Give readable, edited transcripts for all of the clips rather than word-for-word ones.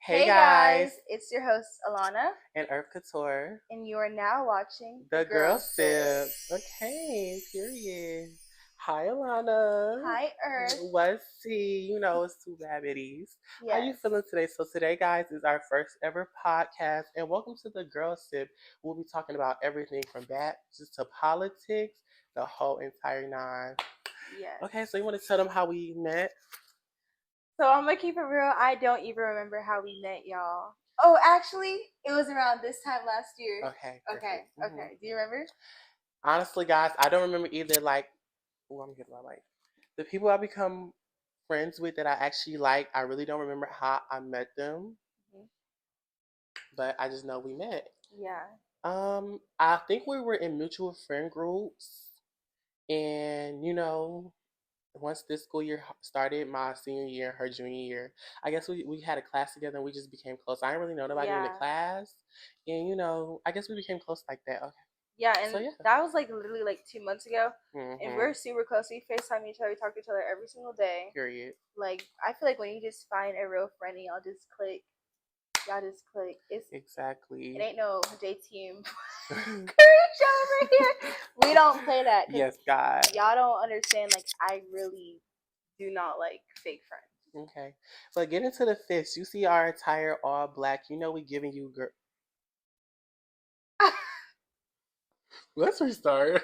Hey guys, it's your host Alana, and Earth Couture, and you are now watching the girl Girl sip. Okay, period. Hi, Alana. Hi, Earth. What's tea? You know it's two bad biddies. How you Yes. feeling today? So today, guys, is our first ever podcast, and welcome to the girl sip. We'll be talking about everything from that just to politics, the whole entire nine. Yes. Okay, so you want to tell them how we met? So I'm gonna keep it real. I don't even remember how we met, y'all. Oh, actually, it was around this time last year. Okay. Okay. Perfect. Okay. Do you remember? Honestly, guys, I don't remember either. Like, oh, I'm getting my mic. The people I become friends with that I actually like, I really don't remember how I met them, Mhm. but I just know we met. Yeah. I think we were in mutual friend groups, and once this school year started, my senior year, her junior year, I guess we had a class together and we just became close. I didn't really know nobody in the Yeah. class, and I guess we became close like that. Okay, Yeah, and so yeah. that was like literally like 2 months ago, and Mm-hmm. we're super close. We FaceTime each other, we talk to each other every single day. Period. Like I feel like when you just find a real friend and y'all just click. It Exactly. ain't no J team courage over here. We don't play that. Yes, God. Y'all don't understand. Like I really do not like fake friends. Okay. But get into the fits. You see our attire all black. You know we giving you girl. Let's restart.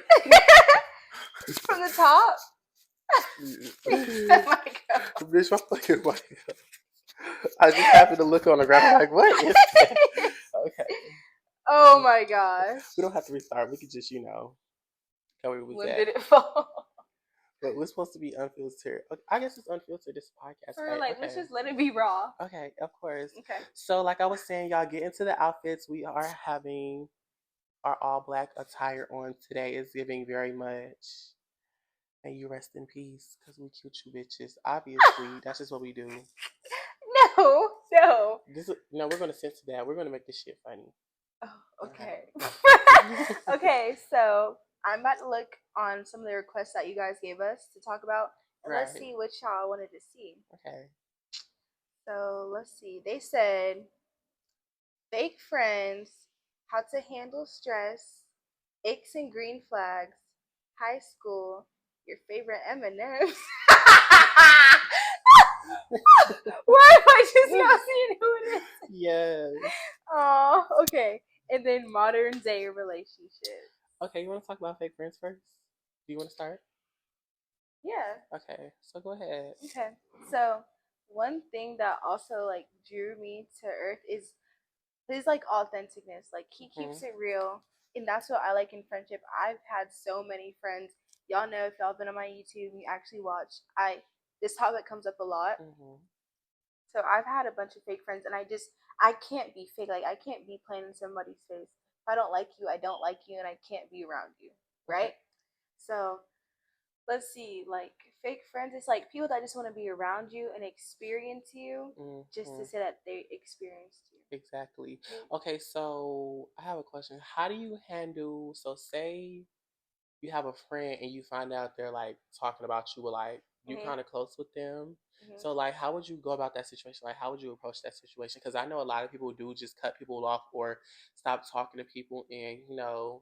From the top. Oh my God. Bitch, my fucking mic. I just happened to look on the ground like, what is that? Okay. Oh my gosh. We don't have to restart. We could just, tell where we was When at. did it fall? But we're supposed to be unfiltered. Okay, I guess it's unfiltered, this podcast, Or right? like, Okay. let's just let it be raw. Okay, of course. Okay. So, like I was saying, y'all get into the outfits. We are having our all black attire on today. Is giving very much. And you rest in peace, because we cute you bitches. Obviously, that's just what we do. No. No, we're gonna censor that. We're gonna make this shit funny. Oh, okay. Okay, so I'm about to look on some of the requests that you guys gave us to talk about, and let's see which y'all wanted to see. Okay. So let's see. They said fake friends, how to handle stress, icks and green flags, high school, your favorite M&Ms. Why am I just not seeing who it is? Yes. Oh, okay. And then modern day relationships. Okay, you want to talk about fake friends first? Do you want to start? Yeah. Okay, so go ahead. Okay. So one thing that also like drew me to Earth is his like authenticness. Like he keeps it real, and that's what I like in friendship. I've had so many friends. Y'all know if y'all been on my YouTube and you actually watch, this topic comes up a lot. So I've had a bunch of fake friends, and I can't be fake. Like I can't be playing in somebody's face. If I don't like you, I don't like you, and I can't be around you, right? So let's see, like fake friends, it's like people that just want to be around you and experience you just to say that they experienced you. Exactly. Okay, so I have a question. How do you handle, so say you have a friend and you find out they're like talking about you, or like you kind of close with them. So like, how would you go about that situation? Like, how would you approach that situation? Because I know a lot of people do just cut people off or stop talking to people. And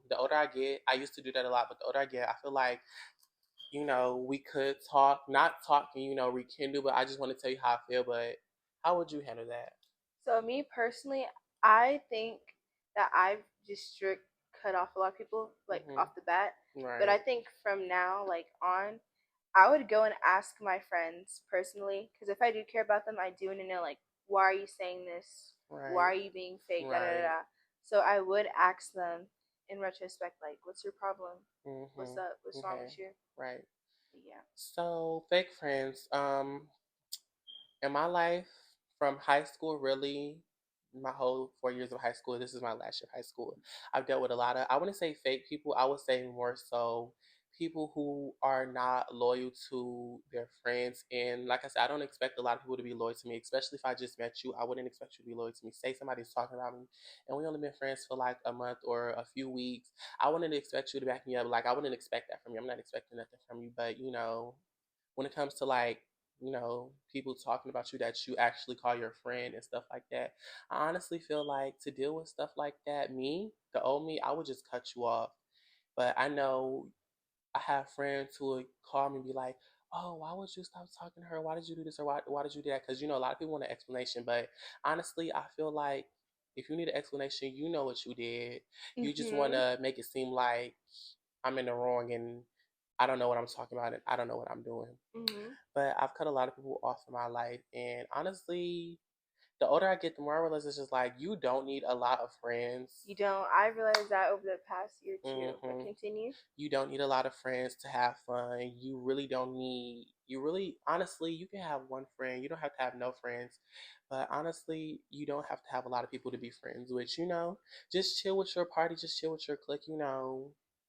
the older I get, I used to do that a lot, but the older I get, I feel like we could talk, not talk and rekindle. But I just want to tell you how I feel. But how would you handle that? So me personally, I think that I've just strict cut off a lot of people like off the bat. Right. But I think from now like on, I would go and ask my friends personally, because if I do care about them, I do want to know like, why are you saying this? Right. Why are you being fake? Da, da, da, Right. da. So I would ask them in retrospect, like, what's your problem? What's up? What's wrong with you? Right. Yeah. So fake friends. In my life, from high school, really, my whole 4 years of high school, this is my last year of high school. I've dealt with a lot of, I wouldn't say fake people, I would say more so people who are not loyal to their friends. And like I said, I don't expect a lot of people to be loyal to me, especially if I just met you. I wouldn't expect you to be loyal to me. Say somebody's talking about me and we only been friends for like a month or a few weeks. I wouldn't expect you to back me up. Like, I wouldn't expect that from you. I'm not expecting nothing from you. But, when it comes to like people talking about you that you actually call your friend and stuff like that. I honestly feel like to deal with stuff like that, the old me, I would just cut you off. But I know I have friends who would call me and be like, "Oh, why would you stop talking to her? Why did you do this or why did you do that?" Because a lot of people want an explanation. But honestly, I feel like if you need an explanation, you know what you did. You just want Mhm. to make it seem like I'm in the wrong and I don't know what I'm talking about and I don't know what I'm doing. Mhm. But I've cut a lot of people off in my life, and honestly, the older I get, the more I realize it's just like you don't need a lot of friends. You don't. I realized that over the past year too. But Hmm. continue. You don't need a lot of friends to have fun. You really don't need, you really, honestly, you can have one friend. You don't have to have no friends. But honestly, you don't have to have a lot of people to be friends with. Just chill with your party, just chill with your clique,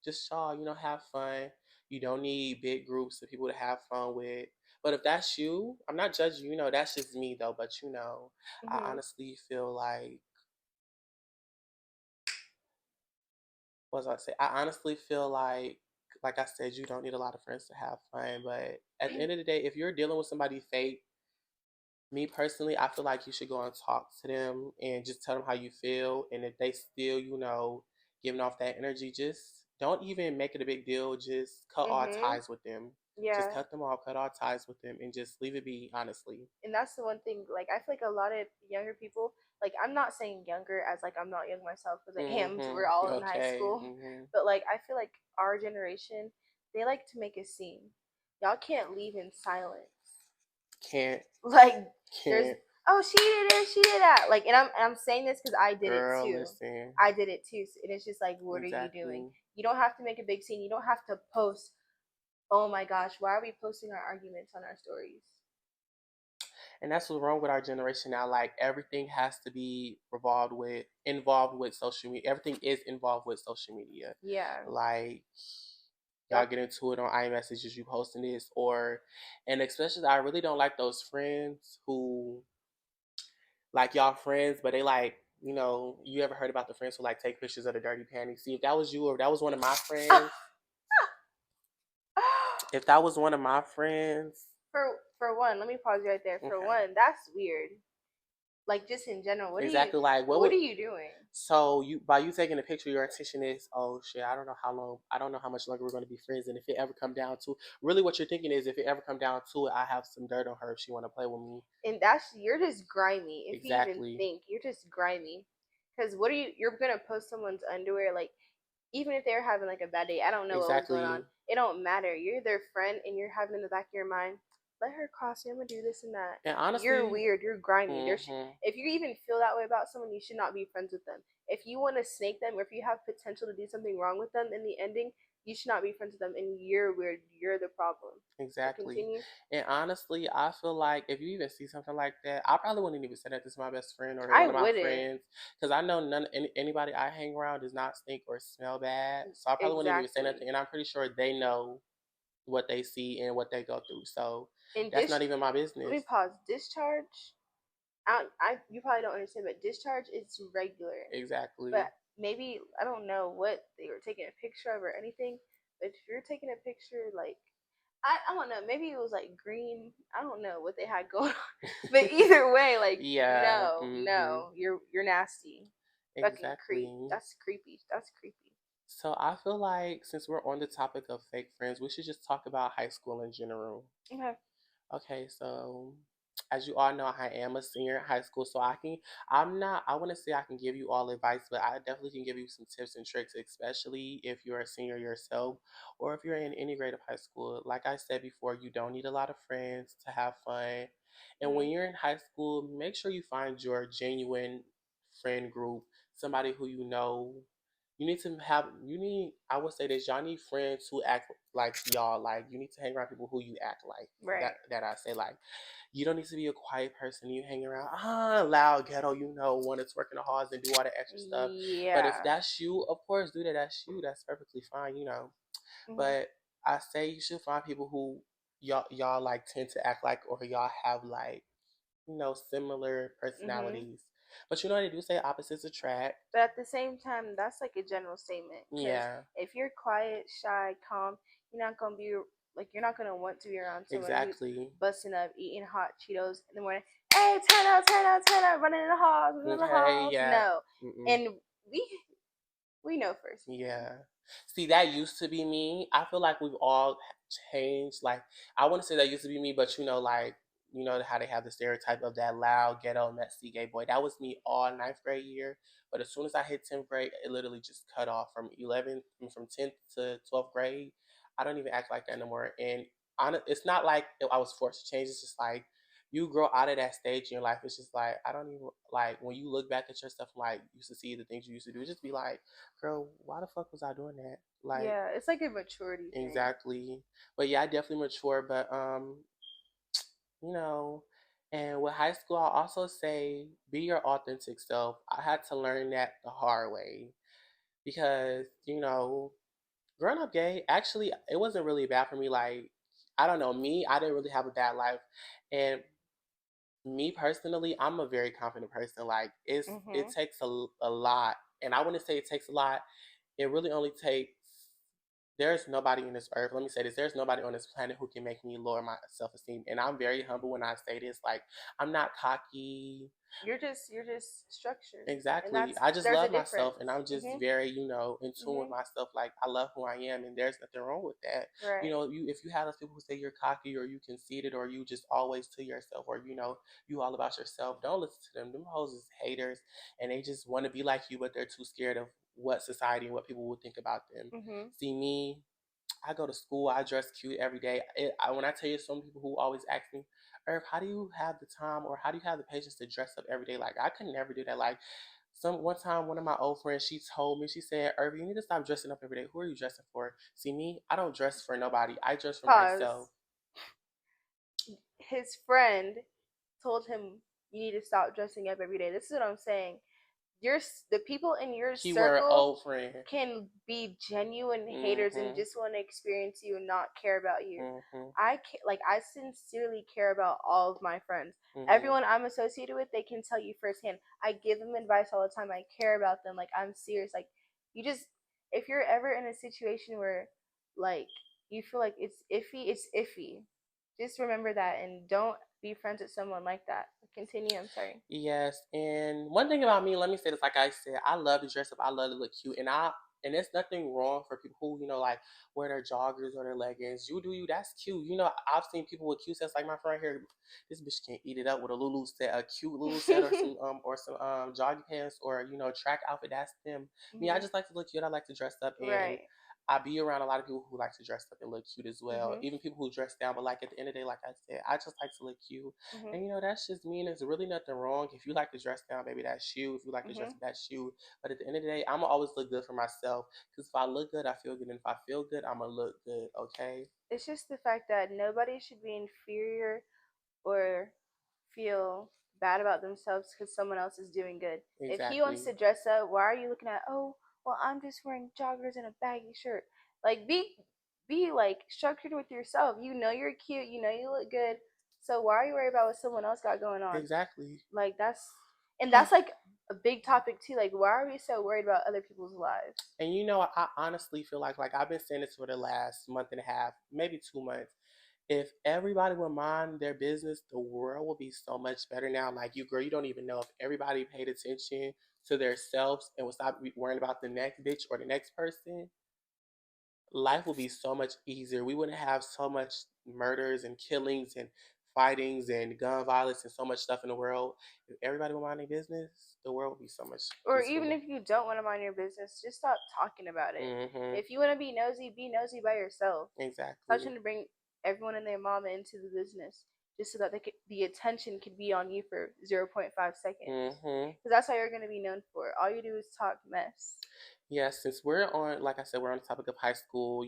just y'all, have fun. You don't need big groups of people to have fun with. But if that's you, I'm not judging you, that's just me though. But I Mhm. honestly feel like, what was I say? I honestly feel like I said, you don't need a lot of friends to have fun. But at the end of the day, if you're dealing with somebody fake, me personally, I feel like you should go and talk to them and just tell them how you feel. And if they still, giving off that energy, just don't even make it a big deal. Just cut all Mhm. ties with them. Just Yeah. cut them off, cut all ties with them, and just leave it be, honestly. And that's the one thing. Like I feel like a lot of younger people. Like I'm not saying younger as like I'm not young myself because I am. So we're all in high Okay. school. But like I feel like our generation, they like to make a scene. Y'all can't leave in silence. Can't, Like there's can't. oh she did it, she did that. Like and I'm saying this because I did it Girl, too. listen. I did it too. And it's just like, what are you doing? Exactly. You don't have to make a big scene. You don't have to post. Oh my gosh, why are we posting our arguments on our stories? And that's what's wrong with our generation now. Like everything has to be involved with social media. Everything is involved with social media. Yeah. Like y'all Y'all, get into it on iMessages, you posting this, and especially I really don't like those friends who like y'all friends, but they like. You ever heard about the friends who like take pictures of the dirty panties? See, if that was you or if that was one of my friends, if that was one of my friends, for one, let me pause you right there. For okay, one, that's weird. Like just in general, exactly. Like what what would are you doing? So by you taking a picture, your intention is, oh shit, I don't know how long, I don't know how much longer we're going to be friends, and if it ever come down to, really, what you're thinking is, if it ever come down to it, I have some dirt on her if she want to play with me. And that's you're just grimy. If you even Exactly, think you're just grimy, because what are you? You're gonna post someone's underwear like even if they're having like a bad day, I don't know what was going on. exactly, It don't matter. You're their friend and you're having in the back of your mind, let her cross me. I'm gonna do this and that. and You're honestly, weird. You're grimy. hmm If you even feel that way about someone, you should not be friends with them. If you want to snake them or if you have potential to do something wrong with them in the ending, you should not be friends with them. And you're weird. You're the problem. But exactly, continue. and honestly, I feel like if you even see something like that, I probably wouldn't even say that this is my best friend or they're I one of my wouldn't. friends, because I know anybody I hang around does not stink or smell bad, so I probably wouldn't even say Exactly. nothing, and I'm pretty sure they know what they see and what they go through. So And that's not even my let me business. pause. Discharge. You probably don't understand, but discharge is regular. Exactly. But maybe I don't know what they were taking a picture of or anything. But if you're taking a picture, like I don't know, maybe it was like green. I don't know what they had going on. But either way, like Yeah. no, you're nasty, fucking creep. Exactly. That's creepy. That's creepy. So I feel like since we're on the topic of fake friends, we should just talk about high school in general. Okay. Okay, so as you all know, I am a senior in high school, so I'm not, I want to say I can give you all advice, but I definitely can give you some tips and tricks, especially if you're a senior yourself or if you're in any grade of high school. Like I said before, you don't need a lot of friends to have fun. And when Mhm. you're in high school, make sure you find your genuine friend group, somebody who you need to have, I would say this, y'all need friends who act like y'all. Like, you need to hang around people who you act like. Right. That I say, like, you don't need to be a quiet person. You hang around, loud ghetto, want to twerk in the halls and do all the extra stuff. But if Yeah. that's you, of course, do that. That's you. That's perfectly fine. Mhm. But I say you should find people who y'all like tend to act like, or y'all have like, similar Mhm. personalities. But they do say opposites attract. But at the same time, that's like a general statement. Because Yeah, if you're quiet, shy, calm, you're not gonna be. like you're not gonna want to be around someone who's Exactly. busting up, eating hot Cheetos in the morning. Hey, turn out, turn out, turn out, running in the halls, running in the Okay. halls. Yeah. No, Mm-mm. and we we know first. Yeah. See, that used to be me. I feel like we've all changed. Like, I wouldn't say that used to be me, but like, you know how they have the stereotype of that loud, ghetto, messy gay boy. That was me all ninth grade year. But as soon as I hit 10th grade, it literally just cut off from 10th to 12th grade. I don't even act like that no more. And it's not like I was forced to change. It's just like, you grow out of that stage in your life. It's just like, I don't even, like, when you look back at yourself, like, used to see the things you used to do, just be like, girl, why the fuck was I doing that? Like, Yeah, it's like a maturity thing. exactly. But yeah, I definitely mature. But you know, and with high school, I'll also say be your authentic self. I had to learn that the hard way because growing up gay, actually, it wasn't really bad for me. Like, I don't know, me, I didn't really have a bad life, and me personally, I'm a very confident person. Like, it Mhm. takes a lot, and I wouldn't say it takes a lot. It really only takes. There's nobody in this earth. Let me say this. There's nobody on this planet who can make me lower my self esteem, and I'm very humble when I say this. Like, I'm not cocky. You're just structured, and Exactly. that's I just there's a love myself, difference. and I'm just Mhm. very, in tune with Mhm. myself. Like, I love who I am, and there's nothing wrong with that. Right. You if you have those people who say you're cocky or you conceited or you just always to yourself or you all about yourself, don't listen to them. Them hoes is haters, and they just want to be like you, but they're too scared of what society and what people will think about them. Mhm. See me, I go to school. I dress cute every day. When I tell you, some people who always ask me, Irv, how do you have the time or how do you have the patience to dress up every day? Like, I could never do that. Like, one time, one of my old friends, she told me, she said, Irv, you need to stop dressing up every day. Who are you dressing for? See me, I don't dress for nobody. I dress for myself. Pause. His friend told him you need to stop dressing up every day. This is what I'm saying. The people in your Keyword circle old friend. can be genuine haters and Mm-hmm. just want to experience you and not care about you. Mm-hmm. I sincerely care about all of my friends. Mm-hmm. Everyone I'm associated with, they can tell you firsthand. I give them advice all the time. I care about them. Like, I'm serious. Like, you just, if you're ever in a situation where like you feel like it's iffy, it's iffy. Just remember that and don't be friends with someone like that. Continue. I'm sorry. Yes, and one thing about me, let me say this, like I said, I love to dress up. I love to look cute, and there's nothing wrong for people who like wear their joggers or their leggings. You do you, that's cute. I've seen people with cute sets, like my friend here. This bitch can eat it up with a cute Lulu set, or some jogging pants, or track outfit. That's them. Me, I Mhm. just like to look cute. I like to dress up, and Right. I be around a lot of people who like to dress up and look cute as well. Mhm. Even people who dress down, but like at the end of the day, like I said, I just like to look cute. Mhm. And that's just me, and there's really nothing wrong. If you like to dress down, baby, that's you. If you like to dress Mhm. up, that's you. But at the end of the day, I'ma always look good for myself. Because if I look good, I feel good. And if I feel good, I'ma look good, okay? It's just the fact that nobody should be inferior or feel bad about themselves because someone else is doing good. If he wants Exactly. to dress up, why are you looking at, oh, well, I'm just wearing joggers and a baggy shirt? Like, be like structured with yourself. You know you're cute. You know you look good. So why are you worried about what someone else got going on? Exactly. Like, that's like a big topic too. Like, why are we so worried about other people's lives? And I honestly feel like I've been saying this for the last month and a half, maybe 2 months. If everybody would mind their business, the world would be so much better now. Like, you, girl, you don't even know if everybody paid attention to their selves and would stop worrying about the next bitch or the next person, life would be so much easier. We wouldn't have so much murders and killings and fightings and gun violence and so much stuff in the world. If everybody would mind their business, the world would be so much Or even peaceful. if you don't want to mind your business, just stop talking about it. Mm-hmm. If you want to be nosy by yourself. Stop Exactly. trying to bring everyone and their mama into the business just so that the attention could be on you for 0.5 seconds. Mm-hmm. Because that's how you're going to be known for. All you do is talk mess. Yeah, since we're on, like I said, we're on the topic of high school,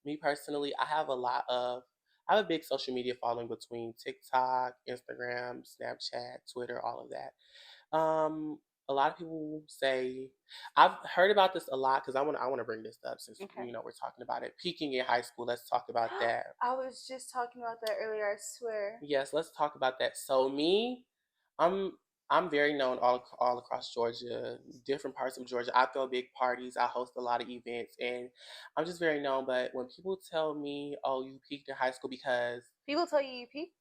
me personally, I have a big social media following between TikTok, Instagram, Snapchat, Twitter, all of that. A lot of people say I've heard about this a lot because I want to bring this up since Okay. we're talking about it. Peaking in high school. Let's talk about that. I was just talking about that earlier, I swear. Yes, let's talk about that. So me, I'm I'm very known all across Georgia, different parts of Georgia. I throw big parties. I host a lot of events, and I'm just very known. But when people tell me, "Oh, you peaked in high school," because People tell you peaked.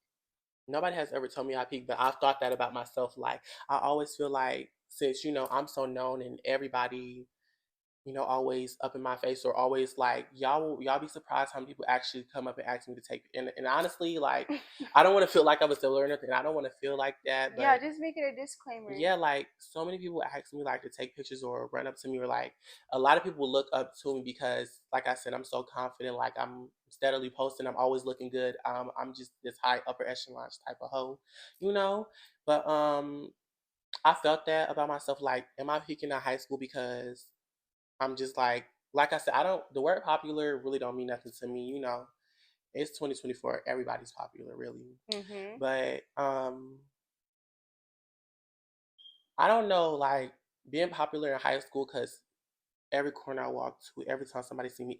nobody has ever told me I peaked, but I've thought that about myself. Like I always feel like since I'm so known and everybody always up in my face or always like y'all be surprised how many people actually come up and ask me to take and honestly like I don't want to feel like I'm a still or nothing. I don't want to feel like that, Yeah, but just make it a disclaimer. yeah, like so many people ask me like to take pictures or run up to me or like a lot of people look up to me because like I said, I'm so confident, like I'm steadily posting, I'm always looking good. I'm just this high upper echelon type of hoe, you know? But I felt that about myself, like, am I peaking in high school because I'm just like I said, I don't. The word popular really don't mean nothing to me. It's 2024. Everybody's popular, really. Mm-hmm. But I don't know, like being popular in high school because every corner I walk to, every time somebody see me,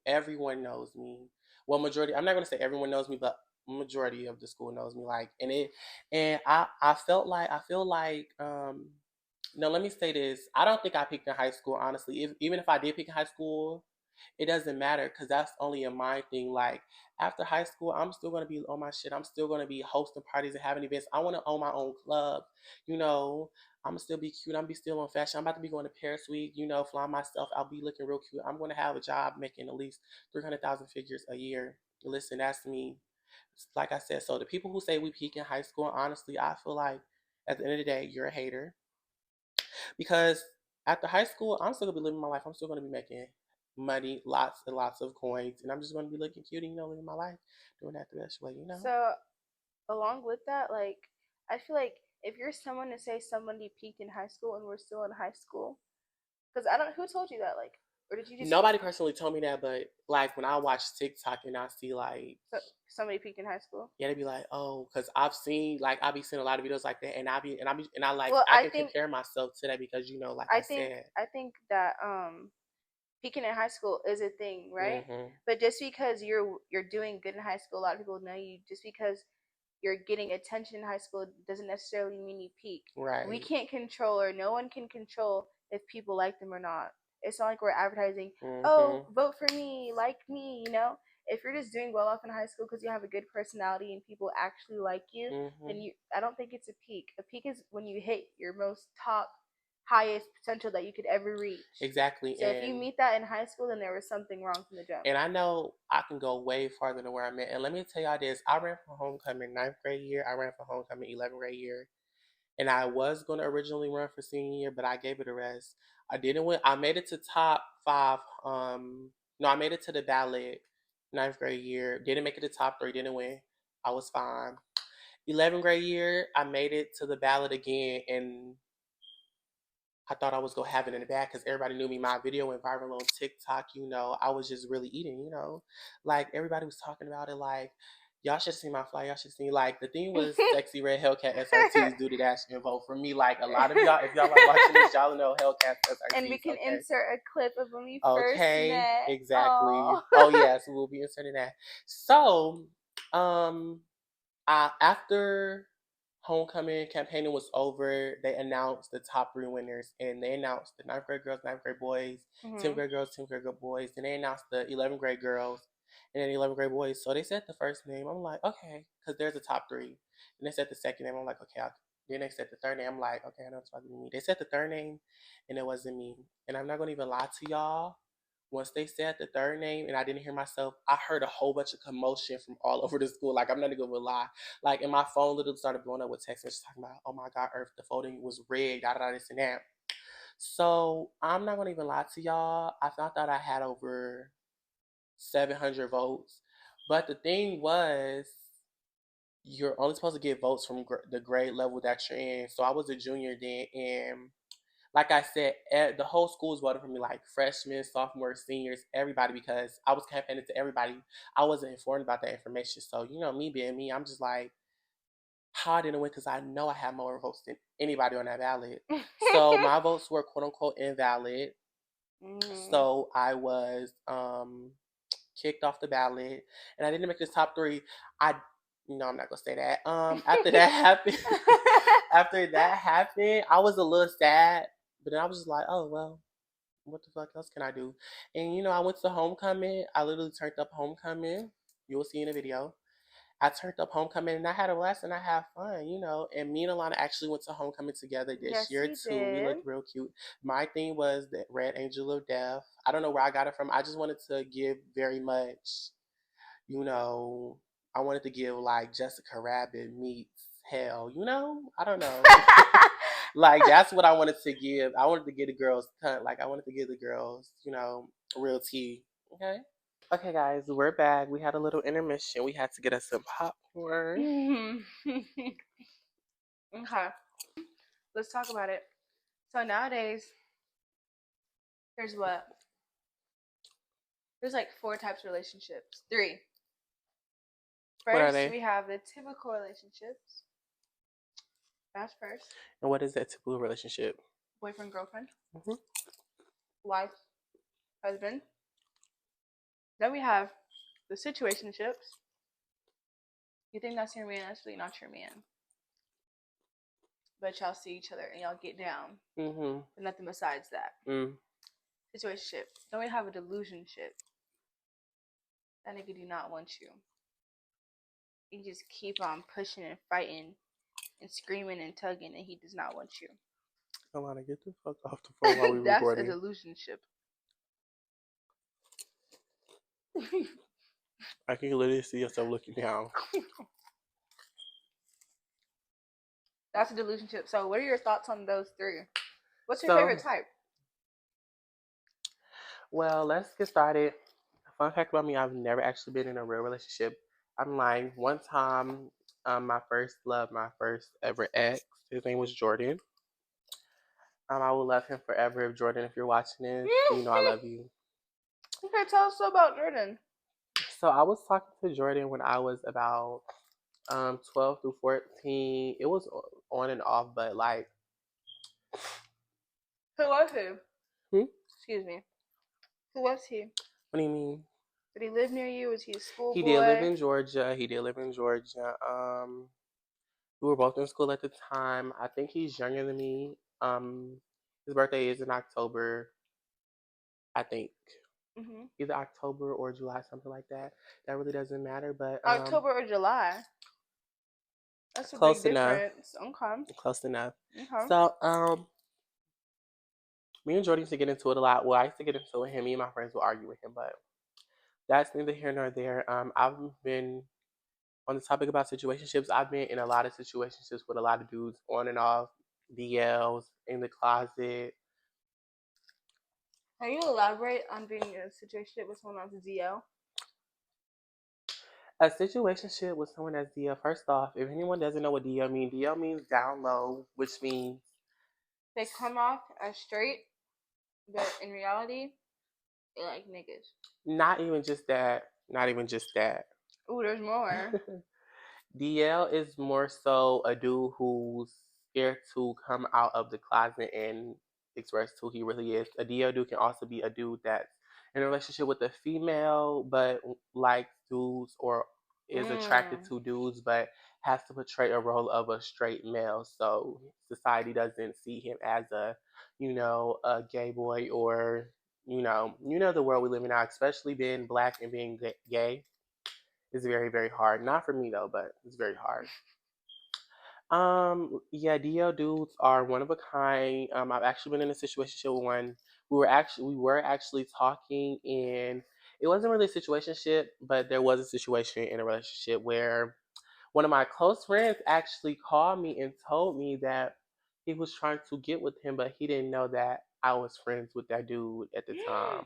everyone knows me. Well, majority. I'm not gonna say everyone knows me, but majority of the school knows me. Like, and I feel like no, let me say this. I don't think I peaked in high school, honestly. Even if I did peak in high school, it doesn't matter because that's only a mind thing. Like after high school, I'm still gonna be on my shit. I'm still gonna be hosting parties and having events. I want to own my own club. You know, I'm gonna still be cute. I'm gonna be still on fashion. I'm about to be going to Paris Week. Flying myself. I'll be looking real cute. I'm gonna have a job making at least 300,000 figures a year. Listen, that's me. Like I said, so the people who say we peak in high school, honestly, I feel like at the end of the day, you're a hater because after high school, I'm still gonna be living my life. I'm still gonna be making money, lots and lots of coins, and I'm just gonna be looking cute, and, living my life, doing that the best way. So, along with that, like, I feel like if you're someone to say somebody peaked in high school and we're still in high school, because I don't, who told you that, like, or did you just Nobody personally told me that, but like when I watch TikTok and I see like so, somebody peaked in high school? yeah, they be like, oh, because I be seeing a lot of videos like that, and I like Well, I can compare myself to that because like I said, I think that peaking in high school is a thing, right? hmm But just because you're doing good in high school, a lot of people know you. Just because you're getting attention in high school doesn't necessarily mean you peak. We right, can't control, or no one can control if people like them or not. It's not like we're advertising, oh, hmm vote for me, like me. If you're just doing well off in high school because you have a good personality and people actually like you, then hmm I don't think it's a peak. A peak is when you hit your most top highest potential that you could ever reach. exactly, So if you meet that in high school, then there was something wrong from the jump. and I know I can go way farther than where I'm at. And let me tell y'all this: I ran for homecoming ninth grade year. I ran for homecoming 11th grade year, and I was going to originally run for senior year, but I gave it a rest. I didn't win. I made it to top five. No, I made it to the ballot ninth grade year. Didn't make it to top three. Didn't win. I was fine. 11th grade year, I made it to the ballot again, and I thought I was gonna have it in the bag because everybody knew me. My video went viral on TikTok. I was just really eating. Like everybody was talking about it. Like y'all should see my fly. Y'all should see like the thing was sexy red Hellcat SRTs. Do the dash and vote for me. Like a lot of y'all, if y'all are watching this, y'all know Hellcat And we SRTs. can Okay. insert a clip of when we first Okay. met. Exactly. Oh. Oh yes, we'll be inserting that. So, um, after homecoming campaigning was over, they announced the top three winners, and they announced the ninth grade girls, ninth grade boys, 10th Mhm. grade girls, 10th grade boys. Then they announced the 11th grade girls, and then 11th grade boys. So they said the first name. I'm like, okay, because there's a top three. And they said the second name. I'm like, okay. Then they said the third name. I'm like, okay, I know it's talking to me. They said the third name, and it wasn't me. And I'm not gonna even lie to y'all. Once they said the third name and I didn't hear myself, I heard a whole bunch of commotion from all over the school. Like I'm not even gonna lie. Like, and my phone literally started blowing up with text messages talking about, oh my God, Earth, the voting was rigged, da da da, this and that. So I'm not gonna even lie to y'all. I found out I had over 700 votes, but the thing was, you're only supposed to get votes from the grade level that you're in. So I was a junior then, and like I said, the whole school was voting for me, like freshmen, sophomores, seniors, everybody, because I was campaigning to everybody. I wasn't informed about that information. So, me being me, I'm just like, how I didn't win because I know I had more votes than anybody on that ballot. So my votes were quote unquote invalid. Mhm. So I was kicked off the ballot and I didn't make the top three. I No, I'm not gonna say that. After that happened, after that happened, I was a little sad, but then I was just like, oh well, what the fuck else can I do? And I went to homecoming. I literally turned up homecoming. You will see in the video. I turned up homecoming and I had a blast and I had fun. And me and Alana actually went to homecoming together this Yes, year you too. We did. looked real cute. My thing was the Red Angel of Death. I don't know where I got it from. I just wanted to give very much, you know, I wanted to give like Jessica Rabbit meets hell. I don't know. Like that's what I wanted to give. I wanted to give the girls like I wanted to give the girls, real tea. Okay. Okay, guys, we're back. We had a little intermission. We had to get us some popcorn. Okay, let's talk about it. So nowadays, here's what there's like four types of relationships. Three. What are First, they? we have the typical relationships. That's first. And what is that typical relationship? Boyfriend, girlfriend, Hmm. wife, husband. Then we have the situationships. You think that's your man, that's really not your man. But y'all see each other and y'all get down. Mm-hmm. But nothing besides that. Situationship. Then we have a delusionship. That nigga do not want you. He just keep on pushing and fighting and screaming and tugging, and he does not want you. Alana, get the fuck off the phone while we That's recording. a delusionship. I can literally see yourself looking down. That's a delusionship. So, what are your thoughts on those three? What's your favorite type? Well, let's get started. Fun fact about me: I've never actually been in a real relationship. I'm lying. One time, my first love, my first ever ex, his name was Jordan. I will love him forever. If Jordan, if you're watching this, I love you. Okay, tell us about Jordan. So I was talking to Jordan when I was about 12 through 14. It was on and off, but like. Who was he? Hmm? Excuse me. Who was he? What do you mean? Did he live near you? Was he a schoolboy? He did live in Georgia. We were both in school at the time. I think he's younger than me. His birthday is in October. I think either October or July, something like that. That really doesn't matter, but October or July. That's a close big enough. difference. Okay. Close enough. Okay. So me and Jordan used to get into it a lot. Well, I used to get into it with him. Me and my friends would argue with him, but that's neither here nor there. I've been on the topic about situationships. I've been in a lot of situationships with a lot of dudes on and off, DLs, in the closet. Can you elaborate on being in a situation with someone else's DL? A situationship with someone that's DL. First off, if anyone doesn't know what DL means, DL means down low, which means they come off as straight, but in reality, they like niggas. Not even just that. Not even just that. Ooh, there's more. DL is more so a dude who's scared to come out of the closet and express who he really is. A DL dude can also be a dude that's in a relationship with a female, but likes dudes or is attracted to dudes, but has to portray a role of a straight male. So society doesn't see him as a gay boy or the world we live in now, especially being black and being gay is very, very hard. Not for me though, but it's very hard. Yeah, DL dudes are one of a kind. I've actually been in a situation with one. We were actually talking, and it wasn't really a situationship, but there was a situation in a relationship where one of my close friends actually called me and told me that he was trying to get with him, but he didn't know that I was friends with that dude at the time.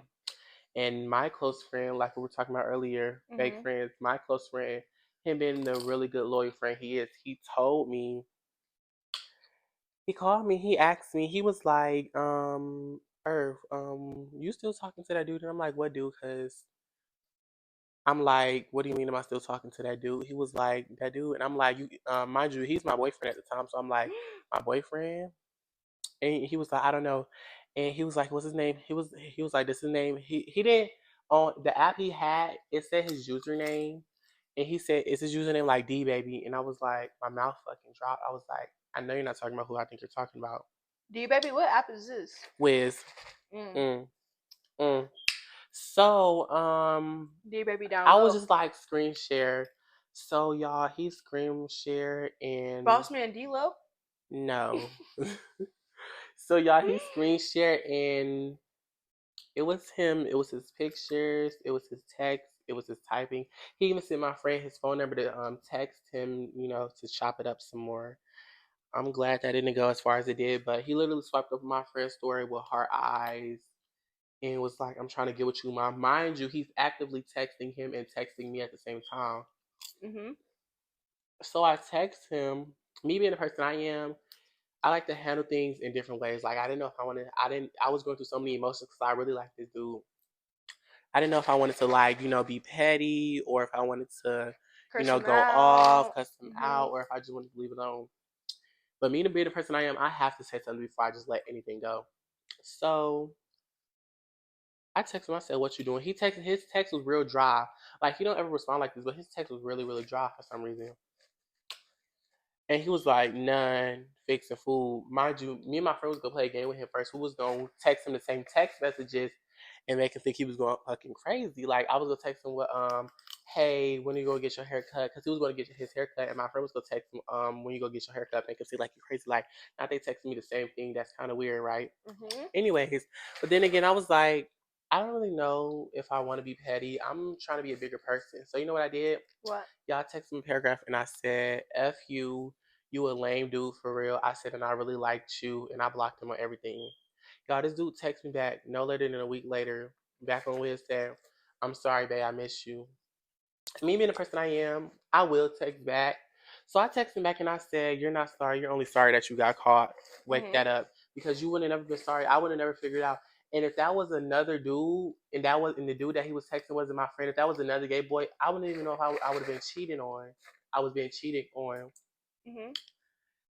And my close friend, like we were talking about earlier, fake friends, my close friend, him being the really good loyal friend he is, he told me, he called me, he asked me, he was like, Earth, you still talking to that dude? And I'm like, what dude? Because I'm like, what do you mean am I still talking to that dude? He was like, that dude. And I'm like, mind you, he's my boyfriend at the time. So I'm like, my boyfriend? And he was like, I don't know. And he was like, what's his name? He was like, this is his name. He didn't on the app he had, it said his username. And he said, "Is his username like D baby?" And I was like, my mouth fucking dropped. I was like, I know you're not talking about who I think you're talking about. D baby, what app is this? Wiz. Mm. Mm. So, D baby I down was low. just like screen share. So y'all, he screen shared and Boss man D low. no. So y'all, he screen shared and it was him. It was his pictures. It was his text. It was his typing. He even sent my friend his phone number to text him, to chop it up some more. I'm glad that didn't go as far as it did, but he literally swiped up my friend's story with heart eyes and was like, "I'm trying to get with you, mom." Mind you, he's actively texting him and texting me at the same time. Mhm. So I text him. Me being the person I am, I like to handle things in different ways. Like I didn't know if I wanted. I didn't. I was going through so many emotions because I really like this dude. I didn't know if I wanted to like be petty or if I wanted to Curse him go off, out. cuss him Mhm. out, or if I just wanted to leave it alone. But me to be the person I am, I have to say something before I just let anything go. So I texted him. I said, "What you doing?" He texted. His text was real dry. Like he don't ever respond like this, but his text was really, really dry for some reason. And he was like, "None, fixing food." Mind you, me and my friend was gonna play a game with him first. Who was gonna text him the same text messages and make him think he was going fucking crazy. Like I was gonna text him with, "Hey, when are you gonna get your haircut?" Because he was gonna get his haircut, and my friend was gonna text him, "When you gonna get your haircut?" Make him feel like you crazy. Like now they texting me the same thing. That's kind of weird, right? Mhm. Anyways, but then again, I was like, I don't really know if I want to be petty. I'm trying to be a bigger person. So you know what I did? What? Y'all texted me a paragraph and I said, "F you, you a lame dude for real." I said, and I really liked you, and I blocked him on everything. Y'all, this dude texted me back no later than a week later, back on Wednesday. "I'm sorry, babe, I miss you." Me being the person I am, I will text back. So I texted him back and I said, "You're not sorry. You're only sorry that you got caught. Wake Mhm. that up. Because you wouldn't have never been sorry. I would have never figured it out." And if that was another dude, and the dude that he was texting wasn't my friend, if that was another gay boy, I wouldn't even know if I would have been cheated on. I was being cheated on. Mhm.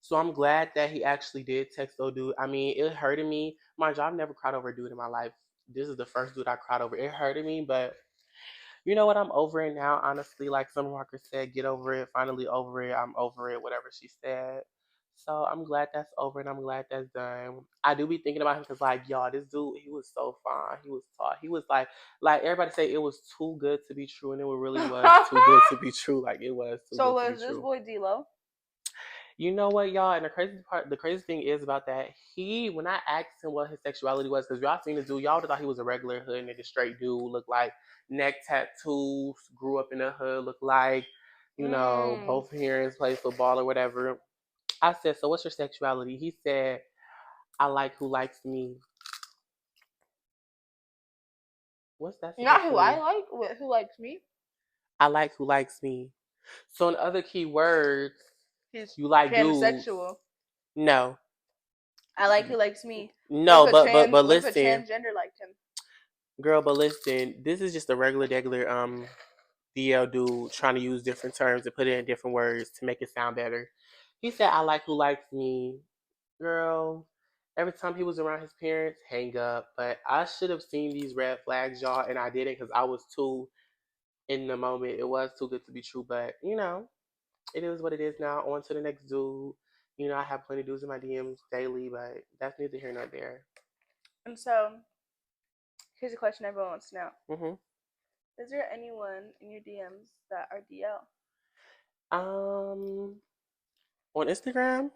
So I'm glad that he actually did text old dude. I mean, it hurted me. Mind you, I've never cried over a dude in my life. This is the first dude I cried over. It hurted me, but you know what? I'm over it now, honestly. Like Summer Walker said, "Get over it. Finally over it. I'm over it," whatever she said. So I'm glad that's over and I'm glad that's done. I do be thinking about him because, like, y'all, this dude, he was so fine. He was taught. He was like everybody say it was too good to be true, and it really was too good to be true. Like, it was too So good to be was this true. boy D low? You know what, y'all? And the crazy thing is about that. When I asked him what his sexuality was, because y'all seen this dude, y'all would have thought he was a regular hood nigga, straight dude, look like neck tattoos, grew up in the hood, look like, Mm. both parents play football or whatever. I said, "So what's your sexuality?" He said, "I like who likes me." What's that Not supposed to who I mean? like. Who likes me? I like who likes me. So in other key words, He's you like dudes. pansexual. No. I like who likes me. What if No, a but what if a listen. transgender liked him? Girl, but listen, this is just a regular DL dude trying to use different terms and put it in different words to make it sound better. He said, "I like who likes me." Girl, every time he was around his parents, hang up. But I should have seen these red flags, y'all, and I didn't because I was too in the moment. It was too good to be true, but it is what it is now. On to the next dude. I have plenty of dudes in my DMs daily, but that's neither here nor there. And so here's a question everyone wants to know: hmm is there anyone in your DMs that are DL? Um, on Instagram,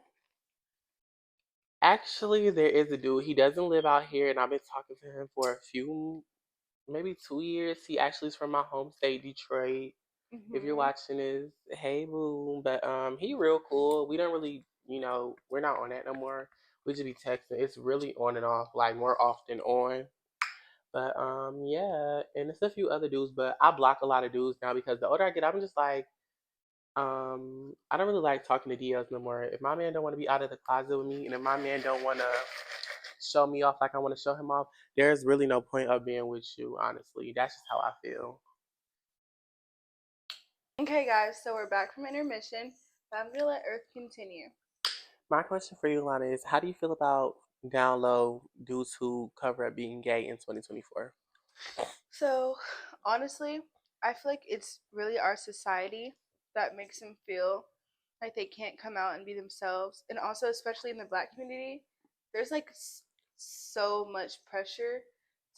actually, there is a dude. He doesn't live out here, and I've been talking to him for a few, maybe 2 years. He actually is from my home state, Detroit. If you're Mhm. watching this, hey boo. But he real cool. We don't really, we're not on that no more. We just be texting. It's really on and off, like more off than on. But yeah, and it's a few other dudes, but I block a lot of dudes now because the older I get, I'm just like, I don't really like talking to DLs no more. If my man don't want to be out of the closet with me, and if my man don't want to show me off like I want to show him off, there's really no point of being with you. Honestly, that's just how I feel. Okay, guys. So we're back from intermission. I'm gonna let Earth continue. My question for you, Lana, is how do you feel about down low dudes who cover up being gay in 2024? So honestly, I feel like it's really our society that makes them feel like they can't come out and be themselves, and also especially in the Black community, there's like so much pressure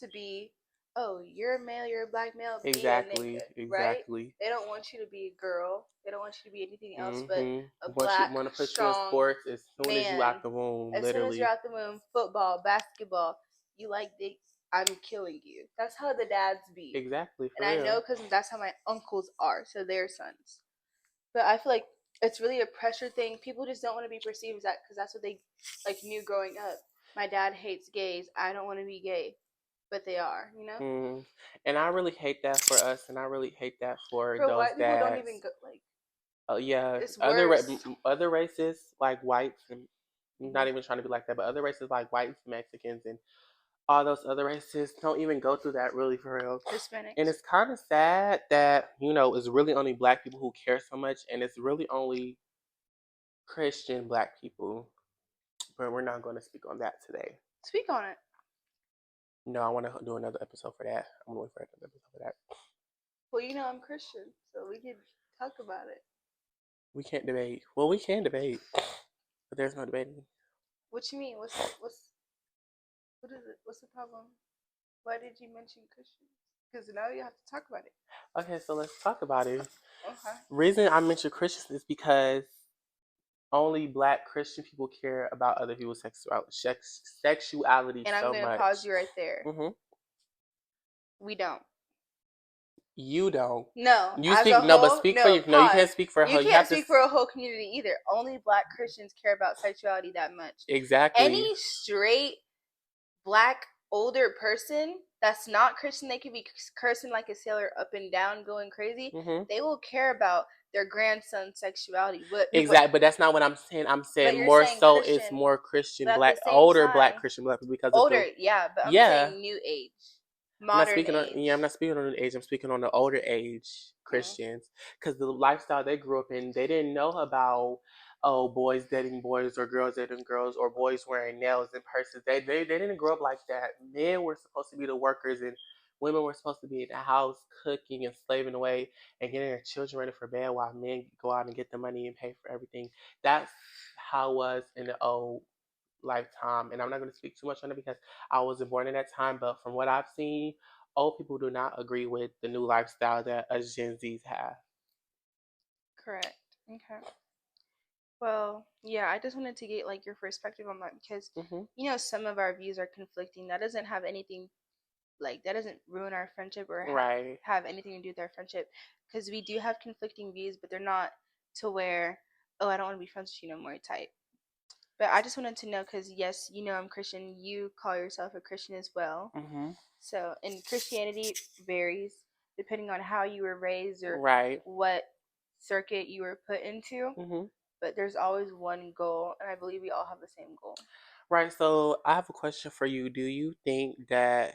to be, oh, you're a male, you're a Black male, be a Exactly, nigga, right? exactly. They don't want you to be a girl. They don't want you to be anything else but Mm-hmm. a Once you Black, want to put you in strong sports as soon as you man. out the womb, As soon as you're literally. out the womb, football, basketball, you like dick, I'm killing you. That's how the dads be. Exactly, And for I real. know because that's how my uncles are, so their sons. But I feel like it's really a pressure thing. People just don't want to be perceived as that because that's what they like knew growing up. My dad hates gays. I don't want to be gay, but they are, you know. Mm. And I really hate that for us, and I really hate that for For those white people, don't even dads. go like. Oh yeah, It's worse. other races like whites, and Mm-hmm. not even trying to be like that, but other races like whites, Mexicans, and all those other races don't even go through that really for real. And Hispanics. it's kind of sad that it's really only black people who care so much, and it's really only Christian black people. But we're not going to speak on that today. Speak on it. No, I want to do another episode for that. I'm going to wait for another episode for that. Well, you know I'm Christian, so we could talk about it. We can't debate. Well, we can debate, but there's no debating. What you mean? What is it? What's the problem? Why did you mention Christians? Because now you have to talk about it. Okay, so let's talk about it. Okay. Reason I mentioned Christians is because only black Christian people care about other people's sexuality And I'm so gonna much. pause you right there. Hmm. We don't. You don't. No, You as speak a no, but whole, speak for no. you. No, you can't Pause. speak for her. You You can't have to speak for a whole community either. Only Black Christians care about sexuality that much. exactly. Any straight Black older person that's not Christian, they could be cursing like a sailor up and down, going crazy. Hmm. They will care about their grandson's sexuality. Exactly, but that's not what I'm saying. I'm saying but you're more saying so it's Christian, more Christian but at the black, same older black time, Christian black people because of the older, yeah. But I'm yeah. saying new age, I'm not modern speaking on age. I'm not speaking on the age. I'm speaking on the older age Mm. Christians because the lifestyle they grew up in, they didn't know about boys dating boys or girls dating girls or boys wearing nails and purses. They didn't grow up like that. Men were supposed to be the workers and women were supposed to be in the house cooking and slaving away and getting their children ready for bed while men go out and get the money and pay for everything. That's how it was in the old lifetime. And I'm not going to speak too much on it because I wasn't born in that time. But from what I've seen, old people do not agree with the new lifestyle that us Gen Zs have. Correct. Okay. Well, yeah, I just wanted to get like your perspective on that because Hmm. some of our views are conflicting. That doesn't have anything like that doesn't ruin our friendship or Right. have anything to do with our friendship because we do have conflicting views, but they're not to where, oh, I don't want to be friends with you no more type. But I just wanted to know because yes, I'm Christian. You call yourself a Christian as well. Hmm. So, and Christianity varies depending on how you were raised or Right. what circuit you were put into. Hmm. But there's always one goal, and I believe we all have the same goal. Right. So I have a question for you. Do you think that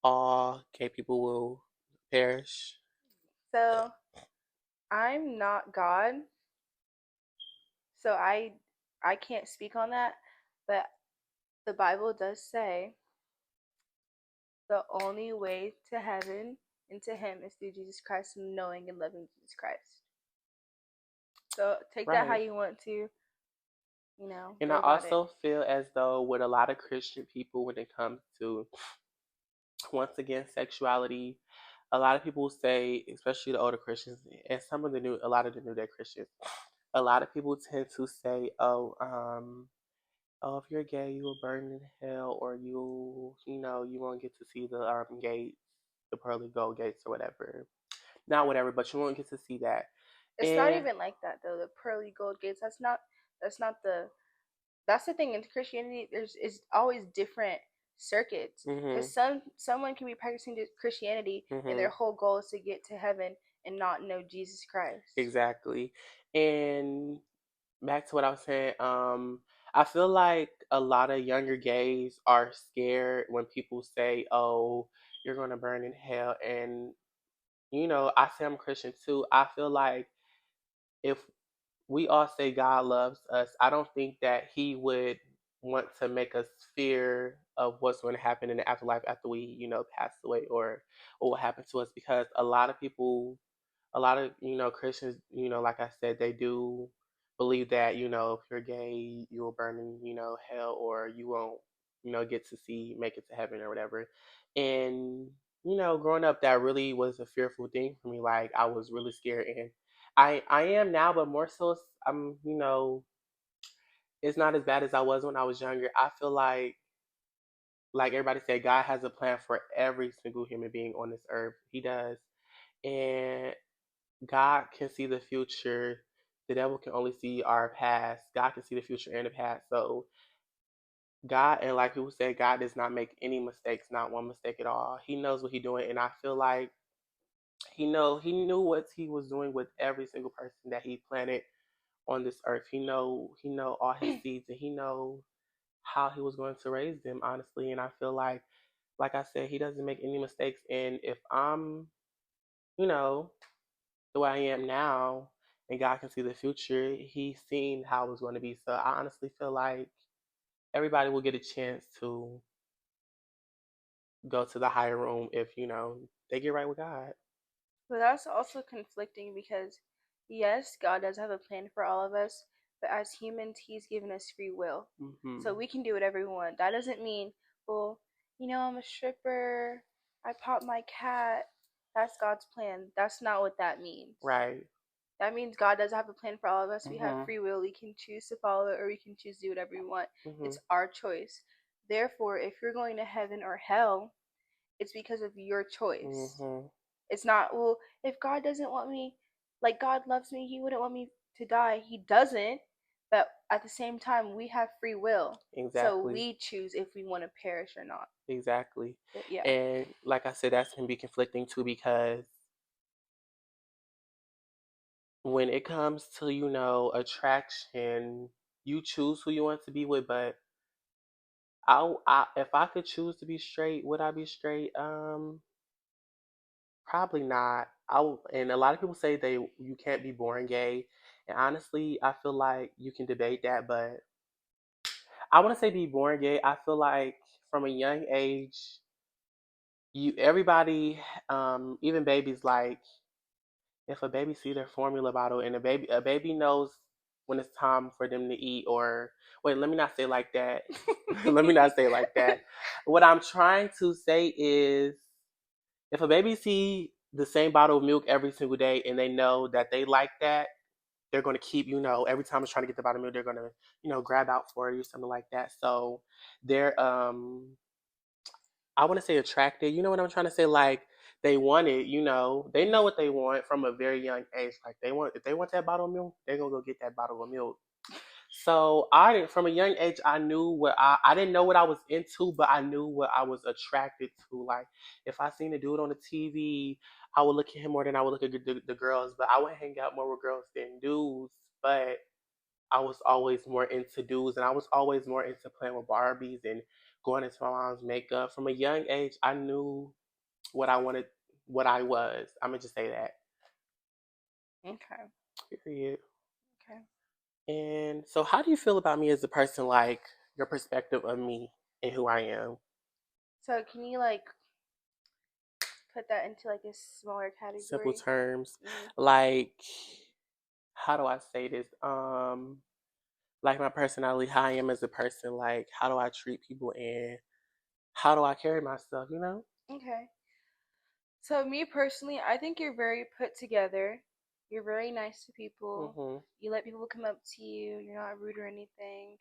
all gay people will perish? So, I'm not God, so I can't speak on that, but the Bible does say the only way to heaven and to him is through Jesus Christ and knowing and loving Jesus Christ. So take that how Right. you want to, And go I about it. also feel as though with a lot of Christian people, when it comes to once again sexuality, a lot of people say, especially the older Christians and a lot of the new day Christians, a lot of people tend to say, oh, if you're gay, you will burn in hell, or you won't get to see the gates, the pearly gold gates, or whatever. Not whatever, but you won't get to see that. It's not And even like that though. The pearly gold gates. That's not the. That's the thing in Christianity. There's is always different circuits mhm, because someone can be practicing Christianity and their mhm, whole goal is to get to heaven and not know Jesus Christ. exactly. And back to what I was saying, I feel like a lot of younger gays are scared when people say, "Oh, you're gonna burn in hell," and I say I'm Christian too. I feel like if we all say God loves us, I don't think that He would want to make us fear of what's going to happen in the afterlife after we, pass away, or what happened to us, because a lot of people, a lot of Christians, like I said, they do believe that if you're gay, you will burn in hell, or you won't get to see make it to heaven or whatever. And growing up, that really was a fearful thing for me. Like, I was really scared, and I am now, but more so I'm it's not as bad as I was when I was younger. I feel like everybody said, God has a plan for every single human being on this earth. He does. And God can see the future. The devil can only see our past. God can see the future and the past. So God, and like people say, God does not make any mistakes, not one mistake at all. He knows what he's doing, and I feel like he knew what he was doing with every single person that he planted on this earth. He know all his seeds, and he know how he was going to raise them, honestly. And I feel like I said, he doesn't make any mistakes. And if I'm, you know, the way I am now, and God can see the future, He's seen how it's going to be. So I honestly feel like everybody will get a chance to go to the higher room if they get right with God. But that's also conflicting because, yes, God does have a plan for all of us, but as humans, He's given us free will. So Hmm. we can do whatever we want. That doesn't mean, well, I'm a stripper, I pop my cat. That's God's plan. That's not what that means. Right. That means God does have a plan for all of us. We have Hmm. free will. We can choose to follow it or we can choose to do whatever we want. Hmm. It's our choice. Therefore, if you're going to heaven or hell, it's because of your choice. Hmm. It's not, well, if God doesn't want me, like God loves me, He wouldn't want me to die. He doesn't. But at the same time, we have free will. So Exactly. we choose if we want to perish or not. Exactly. But yeah. And like I said, that can be conflicting too, because when it comes to, attraction, you choose who you want to be with. But if I could choose to be straight, would I be straight? Probably not. And a lot of people say you can't be born gay, and honestly, I feel like you can debate that, but I want to say be born gay. I feel like from a young age, everybody, even babies, like if a baby see their formula bottle, and a baby knows when it's time for them to eat, or wait, let me not say like that. Let me not say like that. What I'm trying to say is, if a baby see the same bottle of milk every single day, and they know that they like that, they're going to keep, every time it's trying to get the bottle of milk, they're going to, grab out for it or something like that. So they're, I want to say attracted. You know what I'm trying to say? Like, they want it. They know what they want from a very young age. Like, if they want that bottle of milk, they're gonna go get that bottle of milk. So from a young age, I knew I didn't know what I was into, but I knew what I was attracted to. Like, if I seen a dude on the TV, I would look at him more than I would look at the girls. But I would hang out more with girls than dudes. But I was always more into dudes, and I was always more into playing with Barbies and going into my mom's makeup. From a young age, I knew what I wanted, what I was. I'm gonna just say that. Okay. Period. Okay. And so, how do you feel about me as a person? Like, your perspective of me and who I am. So can you like put that into like a smaller Simple category? terms. Mm-hmm. Like, how do I say this? Like my personality, how I am as a person. Like, how do I treat people, and how do I carry myself? Okay. So me personally, I think you're very put together. You're very nice to people. Mhm. You let people come up to you. You're not rude or anything.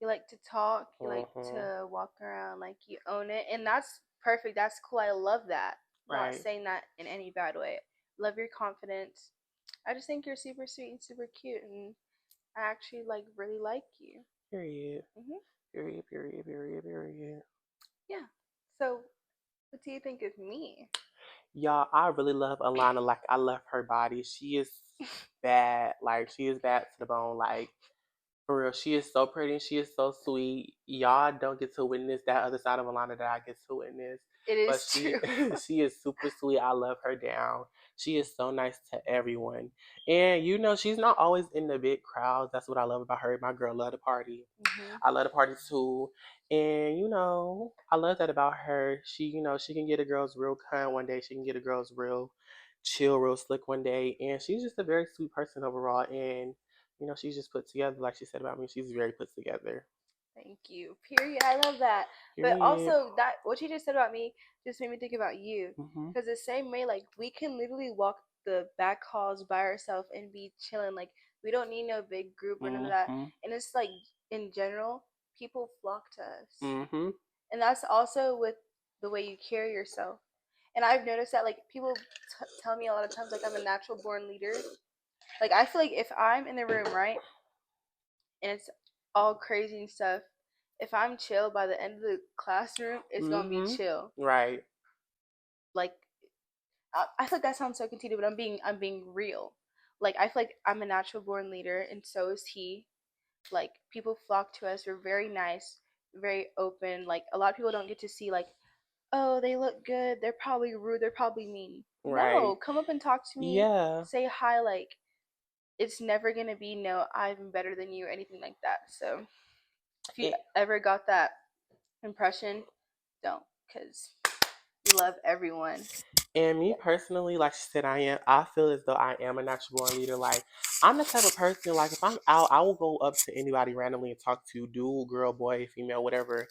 You like to talk. You like Mhm. to walk around like you own it, and that's perfect. That's cool. I love that. Not Right. saying that in any bad way. Love your confidence. I just think you're super sweet and super cute, and I actually like really like you. Period. Mhm. Period. Period. Period. Period. Yeah. So, what do you think of me? Y'all, I really love Alana. Like, I love her body. She is bad. Like, she is bad to the bone. Like, For real, she is so pretty and she is so sweet. Y'all don't get to witness that other side of Alana that I get to witness. It But is she true. she is super sweet. I love her down. She is so nice to everyone. And you know, she's not always in the big crowds. That's what I love about her. My girl love to party. I love the party too. And you know, I love that about her. She, you know, she can get a girl's real kind one day. She can get a girl's real chill, real slick one day. And she's just a very sweet person overall. And you know, she's just put together, like she said about me. She's very put together. Thank you. Period. I love that. But Period. also that what you just said about me just made me think about you. Mhm. Because the same way, like we can literally walk the back halls by ourselves and be chilling. Like we don't need no big group or none of that. Mhm. And it's like in general, people flock to us. Mhm. And that's also with the way you carry yourself. And I've noticed that like people tell me a lot of times like I'm a natural born leader. Like I feel like if I'm in the room, right, and it's all crazy and stuff, if I'm chill by the end of the classroom, it's gonna be Mhm. chill. Right. Like I feel like that sounds so conceited, but I'm being real. Like I feel like I'm a natural born leader, and so is he. Like people flock to us. We're very nice, very open. Like a lot of people don't get to see like, oh, they look good. They're probably rude. They're probably mean. Right. No, come up and talk to me. Yeah. Say hi. Like it's never gonna be no, I'm better than you or anything like that. So if you It, ever got that impression, don't, because we love everyone. And me personally, like she said, I feel as though I am a natural born leader. Like, I'm the type of person, like, if I'm out, I will go up to anybody randomly and talk to dude, girl, boy, female, whatever.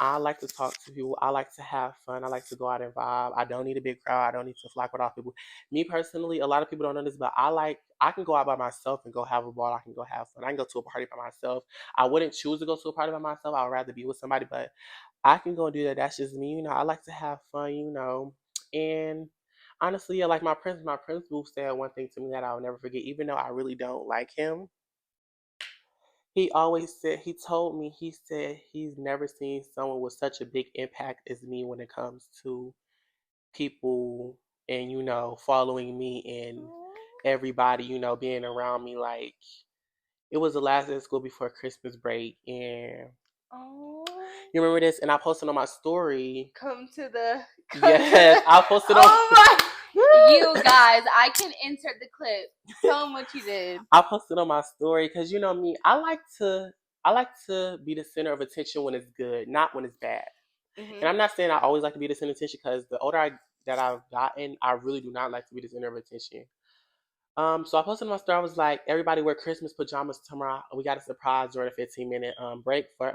I like to talk to people. I like to have fun. I like to go out and vibe. I don't need a big crowd. I don't need to flock with all people. Me personally, a lot of people don't know this, but I can go out by myself and go have a ball. I can go have fun. I can go to a party by myself. I wouldn't choose to go to a party by myself. I would rather be with somebody, but I can go do that. That's just me. You know, I like to have fun, you know. And honestly, yeah, like my principal said one thing to me that I'll never forget, even though I really don't like him. He always said, he told me, he said he's never seen someone with such a big impact as me when it comes to people and, you know, following me and everybody, you know, being around me. Like, it was the last day of school before Christmas break. And Oh, you remember this? And I posted on my story. come to Yes, the. I posted on. Oh my! You guys, I can insert the clip. Tell them what you did. I posted on my story because you know me, I like to be the center of attention when it's good, not when it's bad. And Mhm. I'm not saying I always like to be the center of attention because the older that I've gotten, I really do not like to be the center of attention. So I posted on my story. I was like, everybody wear Christmas pajamas tomorrow. We got a surprise during a 15-minute break for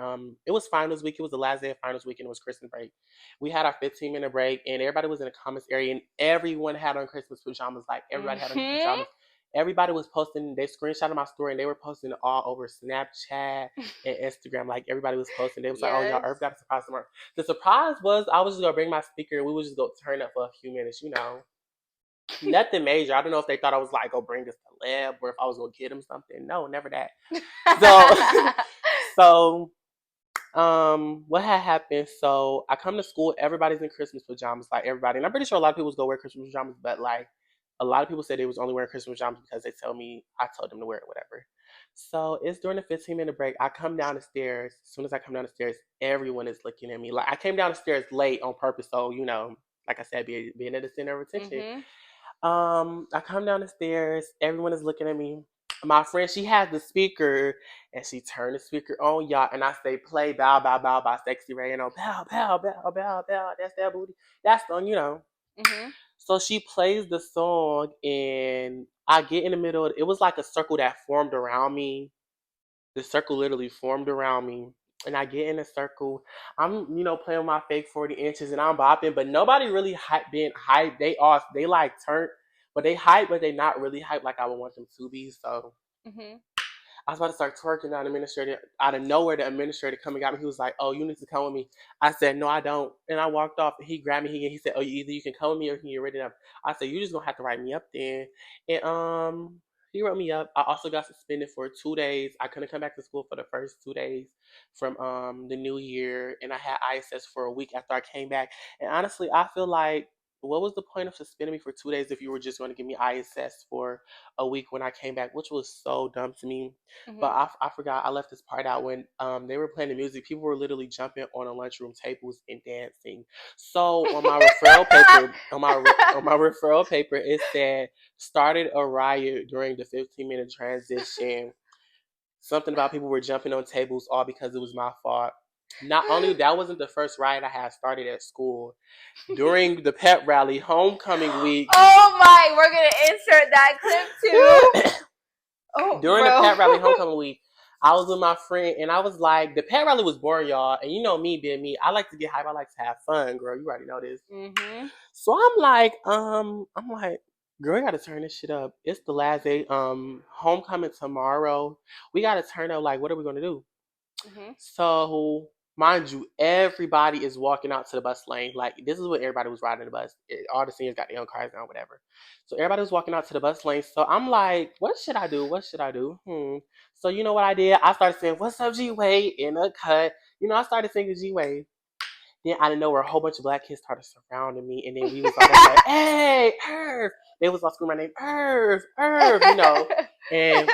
it was finals week. It was the last day of finals week and it was Christmas break. We had our 15-minute break and everybody was in the comments area and everyone had on Christmas pajamas. Like everybody had on Mhm. pajamas. Everybody was posting. They screenshotted my story and they were posting it all over Snapchat and Instagram. Like everybody was posting. They was like, "Oh, y'all, Yes. Earth got a surprise tomorrow." The surprise was I was just gonna bring my speaker and we would just go turn up for a few minutes. You know, nothing major. I don't know if they thought I was like, go bring this to lab or if I was gonna get them something. No, never that. So what had happened, so I come to school, everybody's in Christmas pajamas, like everybody. And I'm pretty sure a lot of people go wear Christmas pajamas, but like a lot of people said they was only wearing Christmas pajamas because they tell me I told them to wear it, whatever. So it's during the 15-minute break. I come down the stairs. As soon as I come down the stairs, everyone is looking at me. Like I came down the stairs late on purpose, so you know, like I said, being at the center of attention. Mhm. I come down the stairs. Everyone is looking at me. My friend, she has the speaker, and she turned the speaker on, y'all. And I say, "Play bow, bow, bow" by Sexy Ray, you know, bow, bow, bow, bow, bow. That's that booty. That's the you know. Mhm. So she plays the song, and I get in the middle. It was like a circle that formed around me. The circle literally formed around me. And I get in a circle. I'm, you know, playing with my fake 40 inches and I'm bopping, but nobody really being hyped. They like turned, but they hype, but they not really hyped like I would want them to be. So Mhm. I was about to start twerking. The administrator, out of nowhere, the administrator coming at me. He was like, "Oh, you need to come with me." I said, "No, I don't." And I walked off. And he grabbed me. He said, "Oh, either you can come with me or you can get rid of them." I said, "You just gonna have to write me up then." And he wrote me up. I also got suspended for 2 days. I couldn't come back to school for the first 2 days from the new year, and I had ISS for a week after I came back. And honestly, I feel like what was the point of suspending me for 2 days if you were just going to give me ISS for a week when I came back, which was so dumb to me. But I forgot I left this part out when they were playing the music. People were literally jumping on the lunchroom tables and dancing. So on my referral paper, on my referral paper, it said started a riot during the 15-minute transition. Something about people were jumping on tables all because it was my fault. Not only that wasn't the first riot I had started at school. During the pep rally, homecoming week. Oh my, we're gonna insert that clip too. Oh, during the pep rally, homecoming week, I was with my friend and I was like, the pep rally was boring, y'all. And you know me being me, I like to get hype. I like to have fun, girl. You already know this. So I'm like, girl, we gotta turn this shit up. It's the last day. Homecoming tomorrow. We gotta turn up. Like, what are we gonna do? So, mind you, everybody is walking out to the bus lane. Like, this is what everybody was riding the bus. All the seniors got their own cars now, whatever. So everybody was walking out to the bus lane. So I'm like, what should I do? What should I do? So you know what I did? I started saying, "What's up, G Wade?" in a cut. You know, I started singing G Wade. Then out of nowhere, a whole bunch of black kids started surrounding me, and then we was all like, "Hey, Irv!" They was all screaming my name, Irv, Irv, you know. And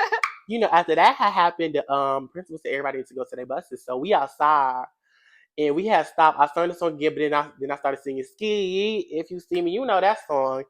you know, after that had happened, the principal said everybody to go to their buses. So we outside, and we had stopped. I started the song again, but then I started singing "Ski." If you see me, you know that song.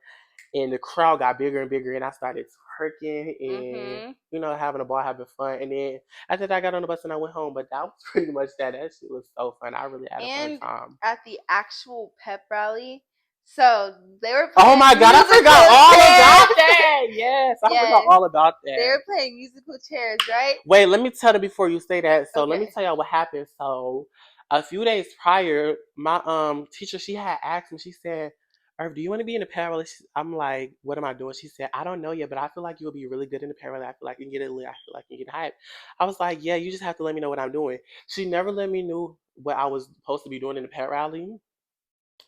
And the crowd got bigger and bigger, and I started twerking and you know having a ball, having fun. And then after that, I got on the bus and I went home. But that was pretty much that. That shit was so fun. I really had a fun time. At the actual pep rally, so they were playing. Oh my god, I forgot all about that. Yes, I forgot all about that. They were playing musical chairs, right? Wait, let me tell you before you say that. So let me tell y'all what happened. So a few days prior, my teacher, she had asked me. She said, Irv, do you want to be in the parallel? I'm like, what am I doing? She said, I don't know yet, but I feel like you'll be really good in the parallel. I feel like you can get it lit. I feel like you can get hype. I was like, yeah, you just have to let me know what I'm doing. She never let me know what I was supposed to be doing in the pet rally.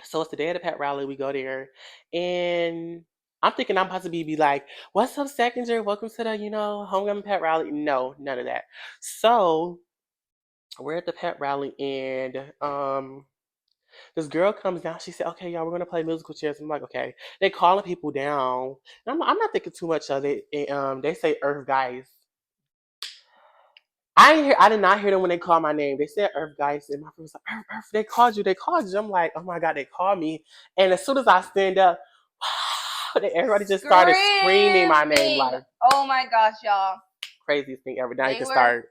So it's the day of the pet rally. We go there, and I'm thinking I'm about to be like, what's up, second year? Welcome to the, homecoming pet rally. No, none of that. So we're at the pet rally, and this girl comes down. She said, "Okay, y'all, we're gonna play musical chairs." I'm like, "Okay." They calling people down. And I'm not thinking too much of it. And, they say Earth Guys. I did not hear them when they called my name. They said Earth Guys, and my friend was like, Earth, Earth, they called you. They called you. I'm like, oh my god, they called me. And as soon as I stand up, everybody just started screaming my name, like, oh my gosh, y'all, craziest thing ever. Now you can start.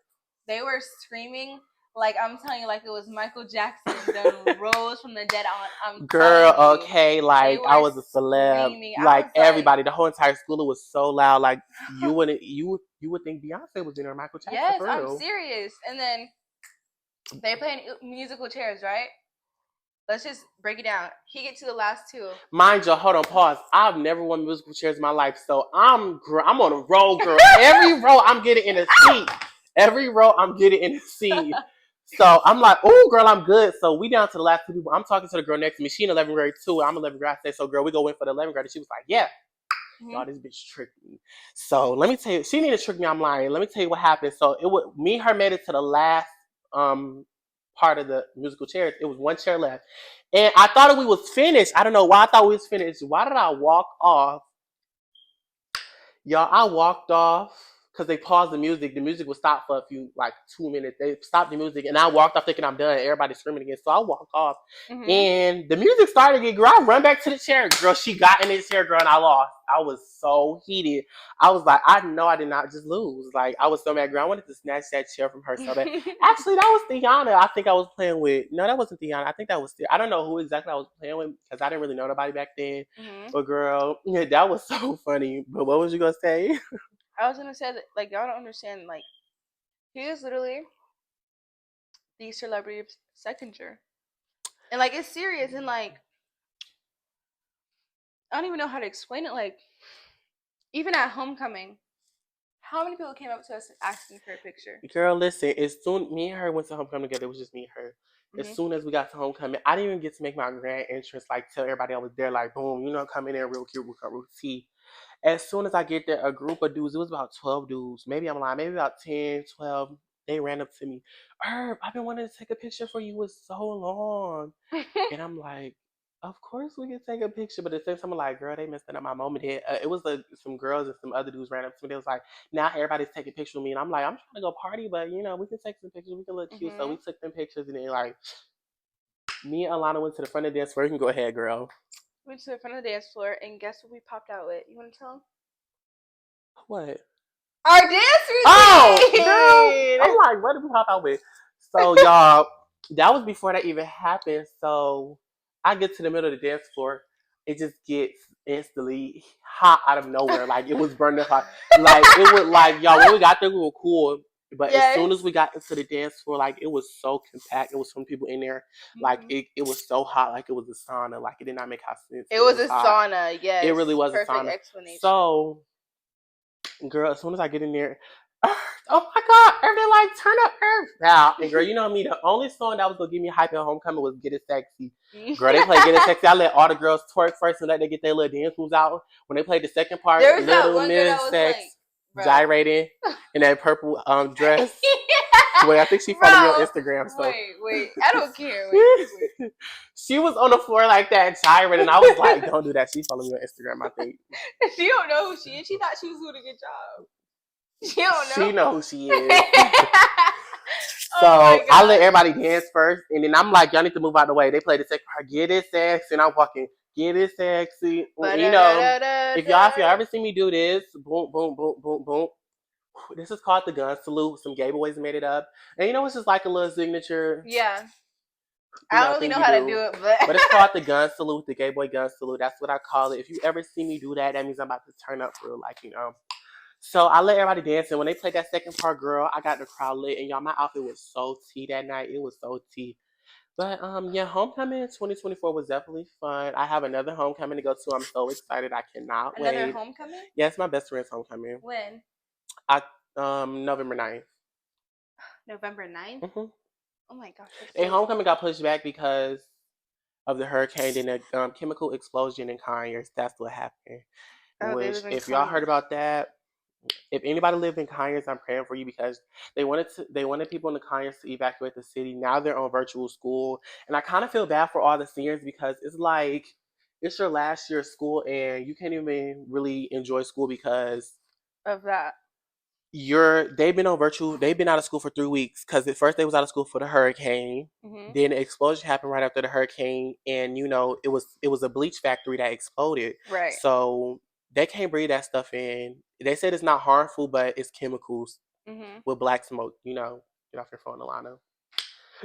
They were screaming. Like, I'm telling you, like it was Michael Jackson done rose from the dead on. I'm Girl, okay, like I was a celeb. Like everybody, the whole entire school was so loud. Like you would think Beyonce was in there, Michael Jackson. Yes, I'm serious. And then they playing musical chairs, right? Let's just break it down. He get to the last two. Mind you, hold on, pause. I've never won musical chairs in my life, so I'm on a roll, girl. Every row I'm getting in a seat. Every row I'm getting in a seat. So I'm like, oh, girl, I'm good. So we down to the last two people. I'm talking to the girl next to me. She in 11th grade too. I'm 11th grade. I said, so girl, we go in for the 11th grade. And she was like, yeah. Y'all, this bitch tricked me. So let me tell you, she didn't trick me. I'm lying. Let me tell you what happened. So me and her made it to the last part of the musical chairs. It was one chair left. And I thought we was finished. I don't know why I thought we was finished. Why did I walk off? Y'all, I walked off because they paused the music. The music would stop for a few, like 2 minutes. They stopped the music, and I walked off thinking I'm done. Everybody's screaming again. So I walked off, and the music started again. Girl, I run back to the chair. Girl, she got in this chair, girl, and I lost. I was so heated. I was like, I know I did not just lose. Like, I was so mad, girl. I wanted to snatch that chair from her so bad. Actually, that was Tiana. I think I was playing with. No, that wasn't Tiana. I think that was. I don't know who exactly I was playing with because I didn't really know nobody back then. But girl, yeah, that was so funny. But what was you gonna say? I was gonna say that, like, y'all don't understand. Like, he is literally the celebrity of second year, and like it's serious. And like, I don't even know how to explain it. Like, even at homecoming, how many people came up to us asking for a picture? Girl, listen. As soon me and her went to homecoming together, it was just me and her. As soon as we got to homecoming, I didn't even get to make my grand entrance. Like tell everybody I was there. Like boom, come in there real cute, real tea. As soon as I get there, a group of dudes, it was about 12 dudes. Maybe I'm lying, maybe about 10, 12. They ran up to me. Herb, I've been wanting to take a picture for you. It's so long. And I'm like, Of course we can take a picture, but at the same time, I'm like, girl, they messing up my moment here. It was some girls and some other dudes ran up to me. They was like, now everybody's taking pictures with me, and I'm like, I'm trying to go party, but we can take some pictures. We can look cute, so we took them pictures, and then like me and Alana went to the front of the dance floor. You can go ahead, girl. Went to the front of the dance floor, and guess what we popped out with? You want to tell them? What? Our dance Oh, routine. girl, I'm like, what did we hop out with? So y'all, that was before that even happened. So I get to the middle of the dance floor, it just gets instantly hot out of nowhere. Like it was burning hot. Like it was like y'all when we got there we were cool. But as soon as we got into the dance floor, like it was so compact. It was so many people in there. Like it was so hot, like it was a sauna. Like it did not make sense. It was a hot sauna, yes. It really was perfect a sauna. Explanation. So girl, as soon as I get in there, oh my God, everything like turn up Earth now. And girl, you know me, the only song that was gonna give me hype at homecoming was Get It Sexy. Girl, they played Get It Sexy. I let all the girls twerk first and let they get their little dance moves out. When they played the second part, there was Little that one Miss Sex like, gyrating in that purple dress. Wait, I think she followed me on Instagram. So wait, I don't care. Wait. She was on the floor like that, gyrating. I was like, don't do that. She followed me on Instagram, I think. She don't know who she is. She thought she was doing a good job. She don't know. She know who she is. So I let everybody dance first, and then I'm like, y'all need to move out of the way. They play the second part, Get It Sexy, and I'm walking, Get It Sexy. If y'all ever see me do this, boom, boom, boom, boom, boom. This is called the gun salute. Some gay boys made it up, and it's just like a little signature. Yeah. I don't really know how to do it, but it's called the gun salute, the gay boy gun salute. That's what I call it. If you ever see me do that, that means I'm about to turn up for like. So I let everybody dance, and when they played that second part, girl, I got the crowd lit, and y'all, my outfit was so tea that night. It was so tea. But yeah, homecoming 2024 was definitely fun. I have another homecoming to go to. I'm so excited. I cannot wait. Another homecoming? Yes, my best friend's homecoming. When? November 9th. November 9th? Mm-hmm. Oh my gosh. And homecoming got pushed back because of the hurricane and the chemical explosion in Conyers. That's what happened. Which, if y'all heard about that, if anybody lived in Conyers, I'm praying for you because they wanted people in the Conyers to evacuate the city. Now they're on virtual school, and I kind of feel bad for all the seniors because it's like it's your last year of school and you can't even really enjoy school because of that. They've been out of school for 3 weeks because at first they was out of school for the hurricane. Mm-hmm. Then the explosion happened right after the hurricane, and it was a bleach factory that exploded. Right. So they can't breathe that stuff in. They said it's not harmful, but it's chemicals with black smoke. Get off your phone, Alana.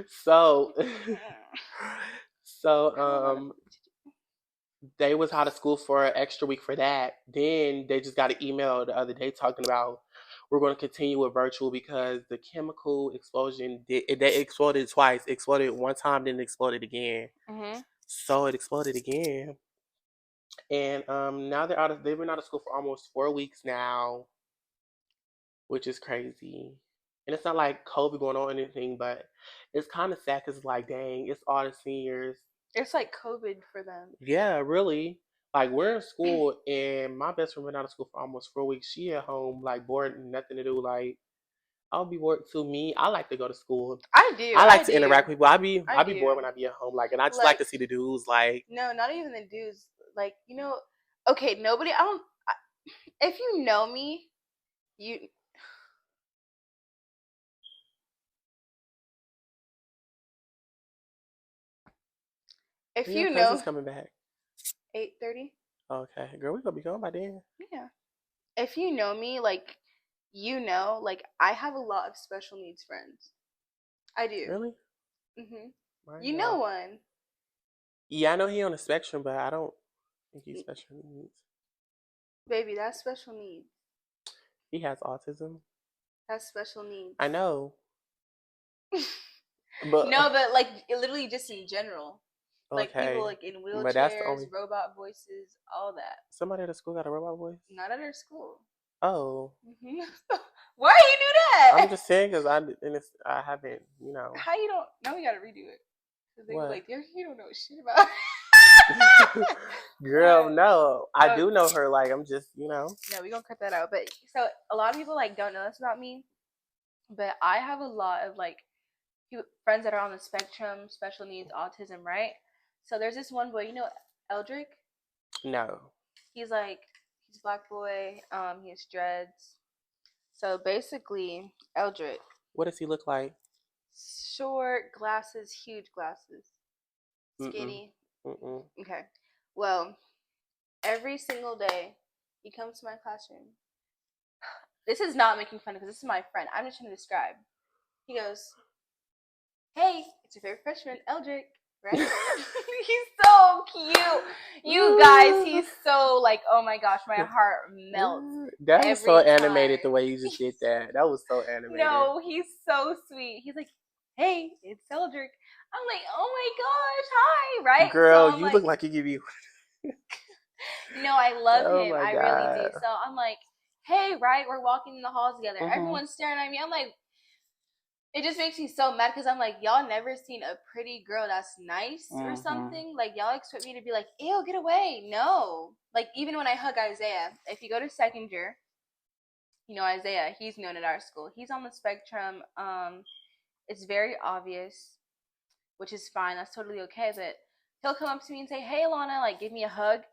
So, they was out of school for an extra week for that. Then they just got an email the other day talking about we're going to continue with virtual because the chemical explosion they exploded twice. It exploded one time, then it exploded again. Mm-hmm. So it exploded again. And now they've been out of school for almost 4 weeks now, which is crazy. And it's not like COVID going on or anything, but it's kind of sad because it's like, dang, it's all the seniors. It's like COVID for them. Yeah, really. Like we're in school, and my best friend been out of school for almost 4 weeks. She at home, like bored, nothing to do. Like I'll be bored too. Me, I like to go to school. I do. I like to interact with people. I be bored when I be at home. Like, and I just like to see the dudes. Like, no, not even the dudes. Like, okay, nobody. If you know me, you. If you know, coming back. 8:30. Okay, girl, we gonna be going by then. Yeah. If you know me, like, like I have a lot of special needs friends. I do. Really? Mhm. You know one. Yeah, I know he on the spectrum, but I don't think he's special needs. Baby, that's special needs. He has autism. That's special needs. I know. But like literally just in general. Like people like in wheelchairs, robot voices, all that. Somebody at the school got a robot voice? Not at our school. Oh. Mm-hmm. Why you do that? I'm just saying because I haven't, How you don't? Now we gotta redo it. Because they were like, you don't know shit about it. Girl, no. I do know her. Like, I'm just, No, we gonna cut that out. But so a lot of people like don't know this about me. But I have a lot of like friends that are on the spectrum, special needs, autism, right? So there's this one boy, Eldrick. No. He's he's a black boy. He has dreads. So basically, Eldrick. What does he look like? Short glasses, huge glasses, Mm-mm. skinny. Mm-mm. Okay. Well, every single day, he comes to my classroom. This is not making fun because this is my friend. I'm just trying to describe. He goes, "Hey, it's your favorite freshman, Eldrick, right?" He's so cute. You guys, he's so oh my gosh, my heart melts That was so every animated time. the way you just did that. That was so animated. No, he's so sweet. He's like, "Hey, it's Eldrick." I'm like, "Oh my gosh, hi!" Right? Girl, So I'm you look like you give you. no, I love Oh him. my I really do. god. So I'm like, "Hey, right? We're walking in the halls together. Mm-hmm. Everyone's staring at me." I'm like, it just makes me so mad because I'm like, y'all never seen a pretty girl that's nice or something. Like, y'all expect me to be like, ew, get away. No. Like, even when I hug Isaiah, if you go to second year, Isaiah, he's known at our school. He's on the spectrum. It's very obvious, which is fine. That's totally okay. But he'll come up to me and say, "Hey, Alana," like, give me a hug.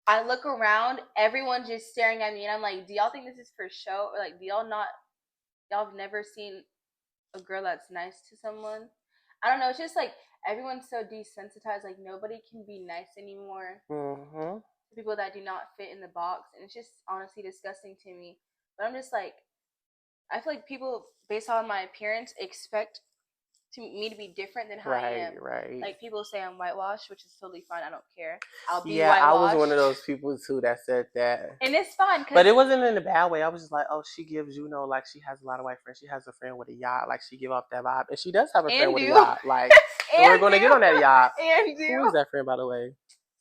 I look around, everyone just staring at me, and I'm like, do y'all think this is for show? Or, like, y'all have never seen a girl that's nice to someone? I don't know. It's just like everyone's so desensitized. Like, nobody can be nice anymore to people that do not fit in the box. And it's just honestly disgusting to me. But I'm just like, I feel like people, based on my appearance, expect me to be different than how I am. Right. Like, people say I'm whitewashed, which is totally fine. I don't care. I'll be Yeah, whitewashed. I was one of those people too that said that. And it's fine. But it wasn't in a bad way. I was just like, oh, she gives, like she has a lot of white friends. She has a friend with a yacht. Like, she give off that vibe. And she does have a friend with a yacht. Like, so we're going to get on that yacht. And who is that friend, by the way?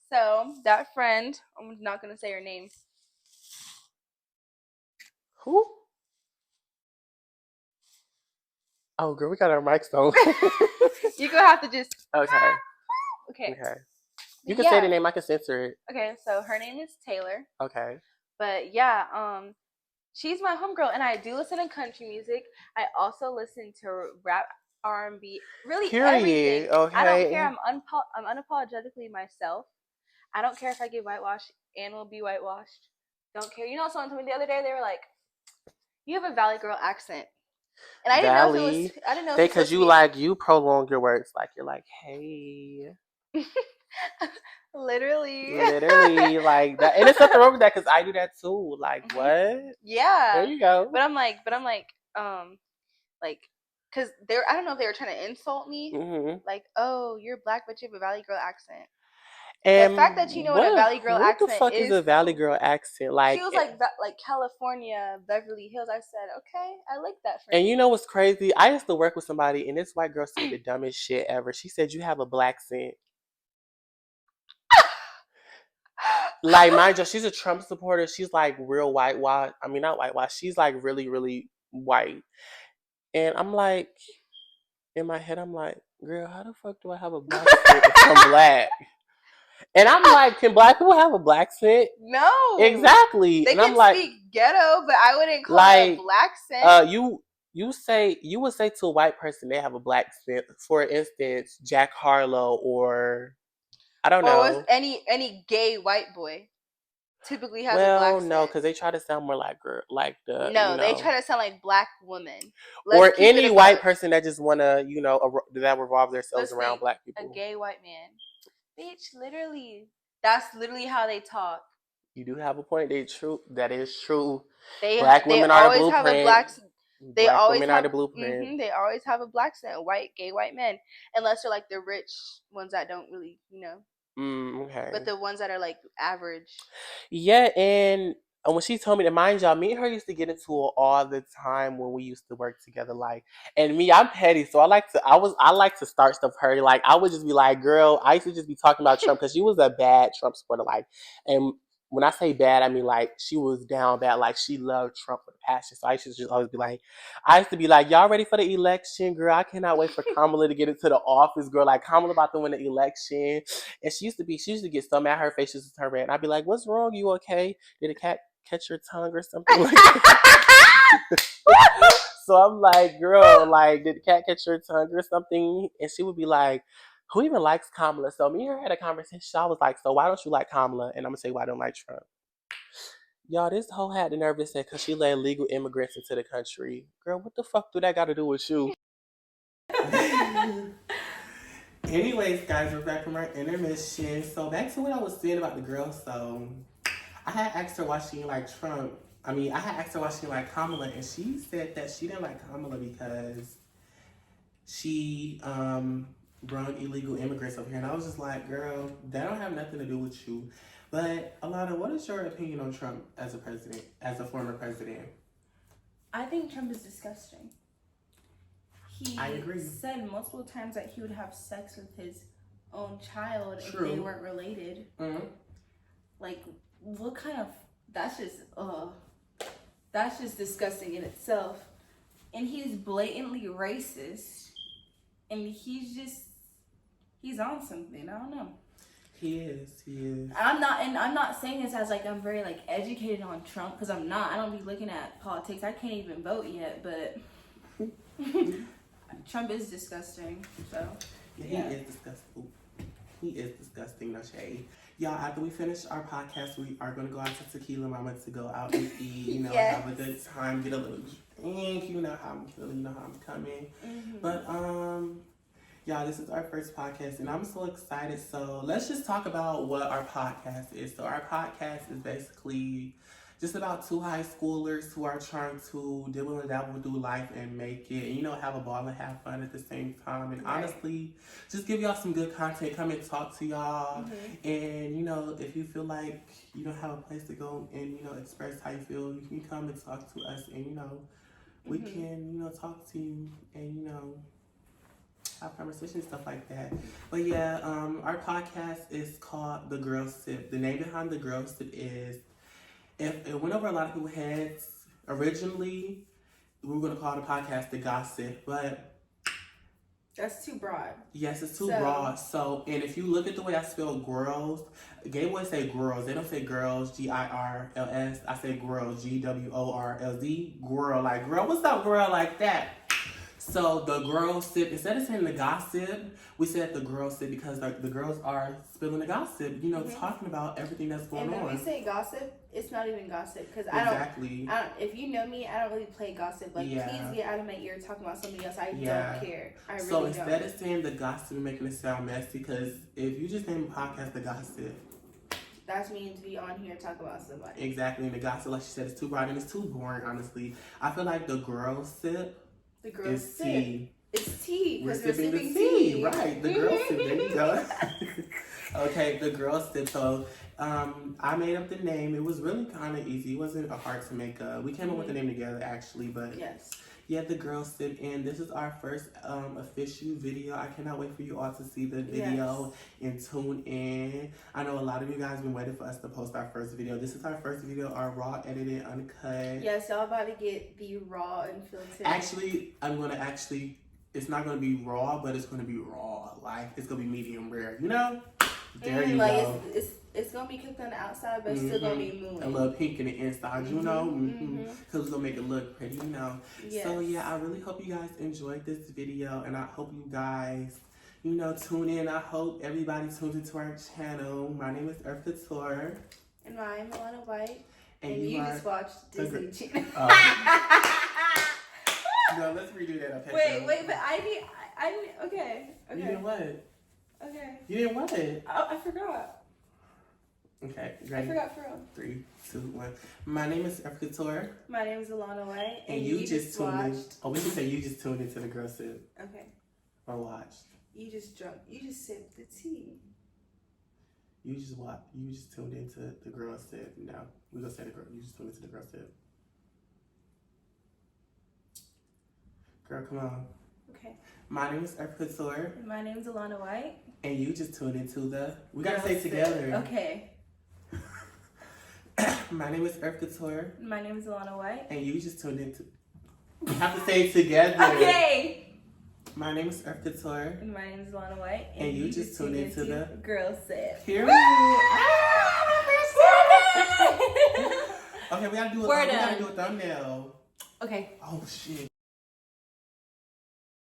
So, that friend, I'm not going to say her name. Who? Oh, girl, we got our mics on. You're going to have to just... Okay. Okay. You can say the name. I can censor it. Okay, so her name is Taylor. Okay. But yeah, she's my homegirl, and I do listen to country music. I also listen to rap, R&B, really everything. Okay. I don't care. I'm unapologetically myself. I don't care if I get whitewashed and will be whitewashed. Don't care. Someone told me the other day, they were like, "You have a Valley girl accent." And I didn't know if it was. I didn't know if because you prolong your words, like you're like, hey. Literally like that, and it's nothing wrong with that because I do that too. Like, what? Yeah, there you go. But I'm like, because I don't know if they were trying to insult me. Like, oh, you're black, but you have a Valley girl accent. And the fact that you know what a Valley girl accent what the fuck is a Valley girl accent? Like, she was like California, Beverly Hills. I said, okay, I like that for you. And you know what's crazy? I used to work with somebody, and this white girl said the dumbest shit ever. She said, "You have a black accent." Like, mind you, she's a Trump supporter. She's like real whitewash. I mean, not whitewash. She's like really, really white. And I'm like, in my head, I'm like, girl, how the fuck do I have a black accent if I'm black? And I'm like, can black people have a black accent? No, exactly. They and can I'm like, speak ghetto, but I wouldn't call it a black accent. You would say to a white person they have a black accent. For instance, Jack Harlow, or I don't know. Or was any gay white boy typically has a black accent. No, because they try to sound more like they try to sound like black women. Or any white person that just want to, that revolve themselves around black people. A gay white man. Bitch, literally. That's literally how they talk. You do have a point. That is true. Black women are the blueprint. They always have the blueprint. They always have a black accent. Gay white men, unless they're like the rich ones that don't really, okay. But the ones that are like average. Yeah, and when she told me to, mind y'all, me and her used to get into it all the time when we used to work together. Like, and me, I'm petty, so I like to start stuff for her. Like, I would just be like, girl, I used to just be talking about Trump because she was a bad Trump supporter. Like, and when I say bad, I mean like she was down bad. Like, she loved Trump with a passion. So I used to just always be like, y'all ready for the election, girl? I cannot wait for Kamala to get into the office, girl. Like, Kamala about to win the election. And she used to get so mad, her face used to turn red. And I'd be like, what's wrong? You okay? Did a cat catch your tongue or something like that? So I'm like, girl, like, did the cat catch your tongue or something? And she would be like, who even likes Kamala? So me and her had a conversation. I was like, so why don't you like Kamala? And I'm gonna say why I don't like Trump. Y'all, this hoe had the nerve to say because she let illegal immigrants into the country. Girl, what the fuck do that got to do with you? Anyways, guys, we're back from our intermission. So back to what I was saying about the girl. So I had asked her why she didn't like Trump. I had asked her why she didn't like Kamala, and she said that she didn't like Kamala because she brought illegal immigrants over here. And I was just like, girl, that don't have nothing to do with you. But Alana, what is your opinion on Trump as a president, as a former president? I think Trump is disgusting. I agree. He said multiple times that he would have sex with his own child if True. they weren't related. Mm-hmm. Like, what kind of... That's just disgusting in itself. And he's blatantly racist. And he's on something. I don't know. He is. I'm not saying this as like I'm very like educated on Trump, because I'm not. I don't be looking at politics. I can't even vote yet, but Trump is disgusting. So yeah, he is disgusting. He is disgusting. No shade. Y'all, after we finish our podcast, we are gonna go out to Tequila Mama to go out and eat. You know, yes. Have a good time, get a little drink. You know how I'm feeling. You know how I'm coming. Mm-hmm. But y'all, this is our first podcast, and I'm so excited. So let's just talk about what our podcast is. So our podcast is basically just about two high schoolers who are trying to dibble and dabble through life and make it, and, you know, have a ball and have fun at the same time. And honestly, just give y'all some good content. Come and talk to y'all. Mm-hmm. And, you know, if you feel like you don't have a place to go and, you know, express how you feel, you can come and talk to us, and, you know, we can, you know, talk to you and, you know, have conversations, stuff like that. But yeah, our podcast is called The Gworlz Sip. The name behind The Gworlz Sip is, if it went over a lot of people's heads, originally we were going to call the podcast The Gossip, but that's too broad. Yes, it's too broad. So, and if you look at the way I spell Gworlz, gay boys say Gworlz. They don't say girls, Girls. I say Gworlz, Gworlz. Gworl, like, girl, what's up, girl, like that. So the Gworlz Sip, instead of saying the gossip, we said the Gworlz Sip because the girls are spilling the gossip, you know, talking about everything that's going on. And when we say gossip, it's not even gossip, because exactly. I don't, if you know me, I don't really play gossip. Like, please get out of my ear talking about somebody else. I don't care. I really don't. So instead of saying the gossip and making it sound messy, because if you just name a podcast The Gossip, that's mean to be on here and talk about somebody. Exactly, and the gossip, like she said, is too broad and it's too boring, honestly. I feel like the Gworlz Sip, the Gworlz Sip. Tea. It's tea. We're sipping the tea. Right. The Gworlz Sip. There you go. Okay, the Gworlz Sip. So I made up the name. It was really kind of easy. It wasn't hard to make up. We came up with the name together, actually. But yeah, the Gworlz Sip. And this is our first official video. I cannot wait for you all to see the video and tune in. I know a lot of you guys have been waiting for us to post our first video. This is our first video, our raw, edited, uncut. Yes, y'all about to get the raw and filtered. Actually, it's not going to be raw, but it's going to be raw. Like, it's going to be medium rare, you know? There you go. It's going to be cooked on the outside, but it's still going to be moving. A little pink in the inside, you know? Because it's going to make it look pretty, you know? Yes. So, yeah, I really hope you guys enjoyed this video, and I hope you guys, you know, tune in. I hope everybody tunes into our channel. My name is Earth Couture. And I'm Alana White. And you just watched Disney Channel. No, let's redo that. Okay. Wait, but I need, okay. You didn't what? Okay. You didn't what? Oh, I forgot. Okay. Ready? I forgot for real. 3, 2, 1. My name is Earth Couture. My name is Alana White. And you just tuned in. Oh, we can say you just tuned into the Gworlz Sip. Okay. Or watched. You just sipped the tea. You just tuned into the Gworlz Sip. No, we're going to say you just tuned into the Gworlz Sip. Girl, come on. Okay. My name is Earth Couture. And my name is Alana White. And you just tuned into the... We got to say it together. Okay. My name is Earth Couture. And my name is Alana White. And you just tuned into... We have to say it together. Okay. My name is Earth Couture. And my name is Alana White. And you just tuned into the Gworlz Sip. Period. Okay, we gotta do a thumbnail. Okay. Oh shit.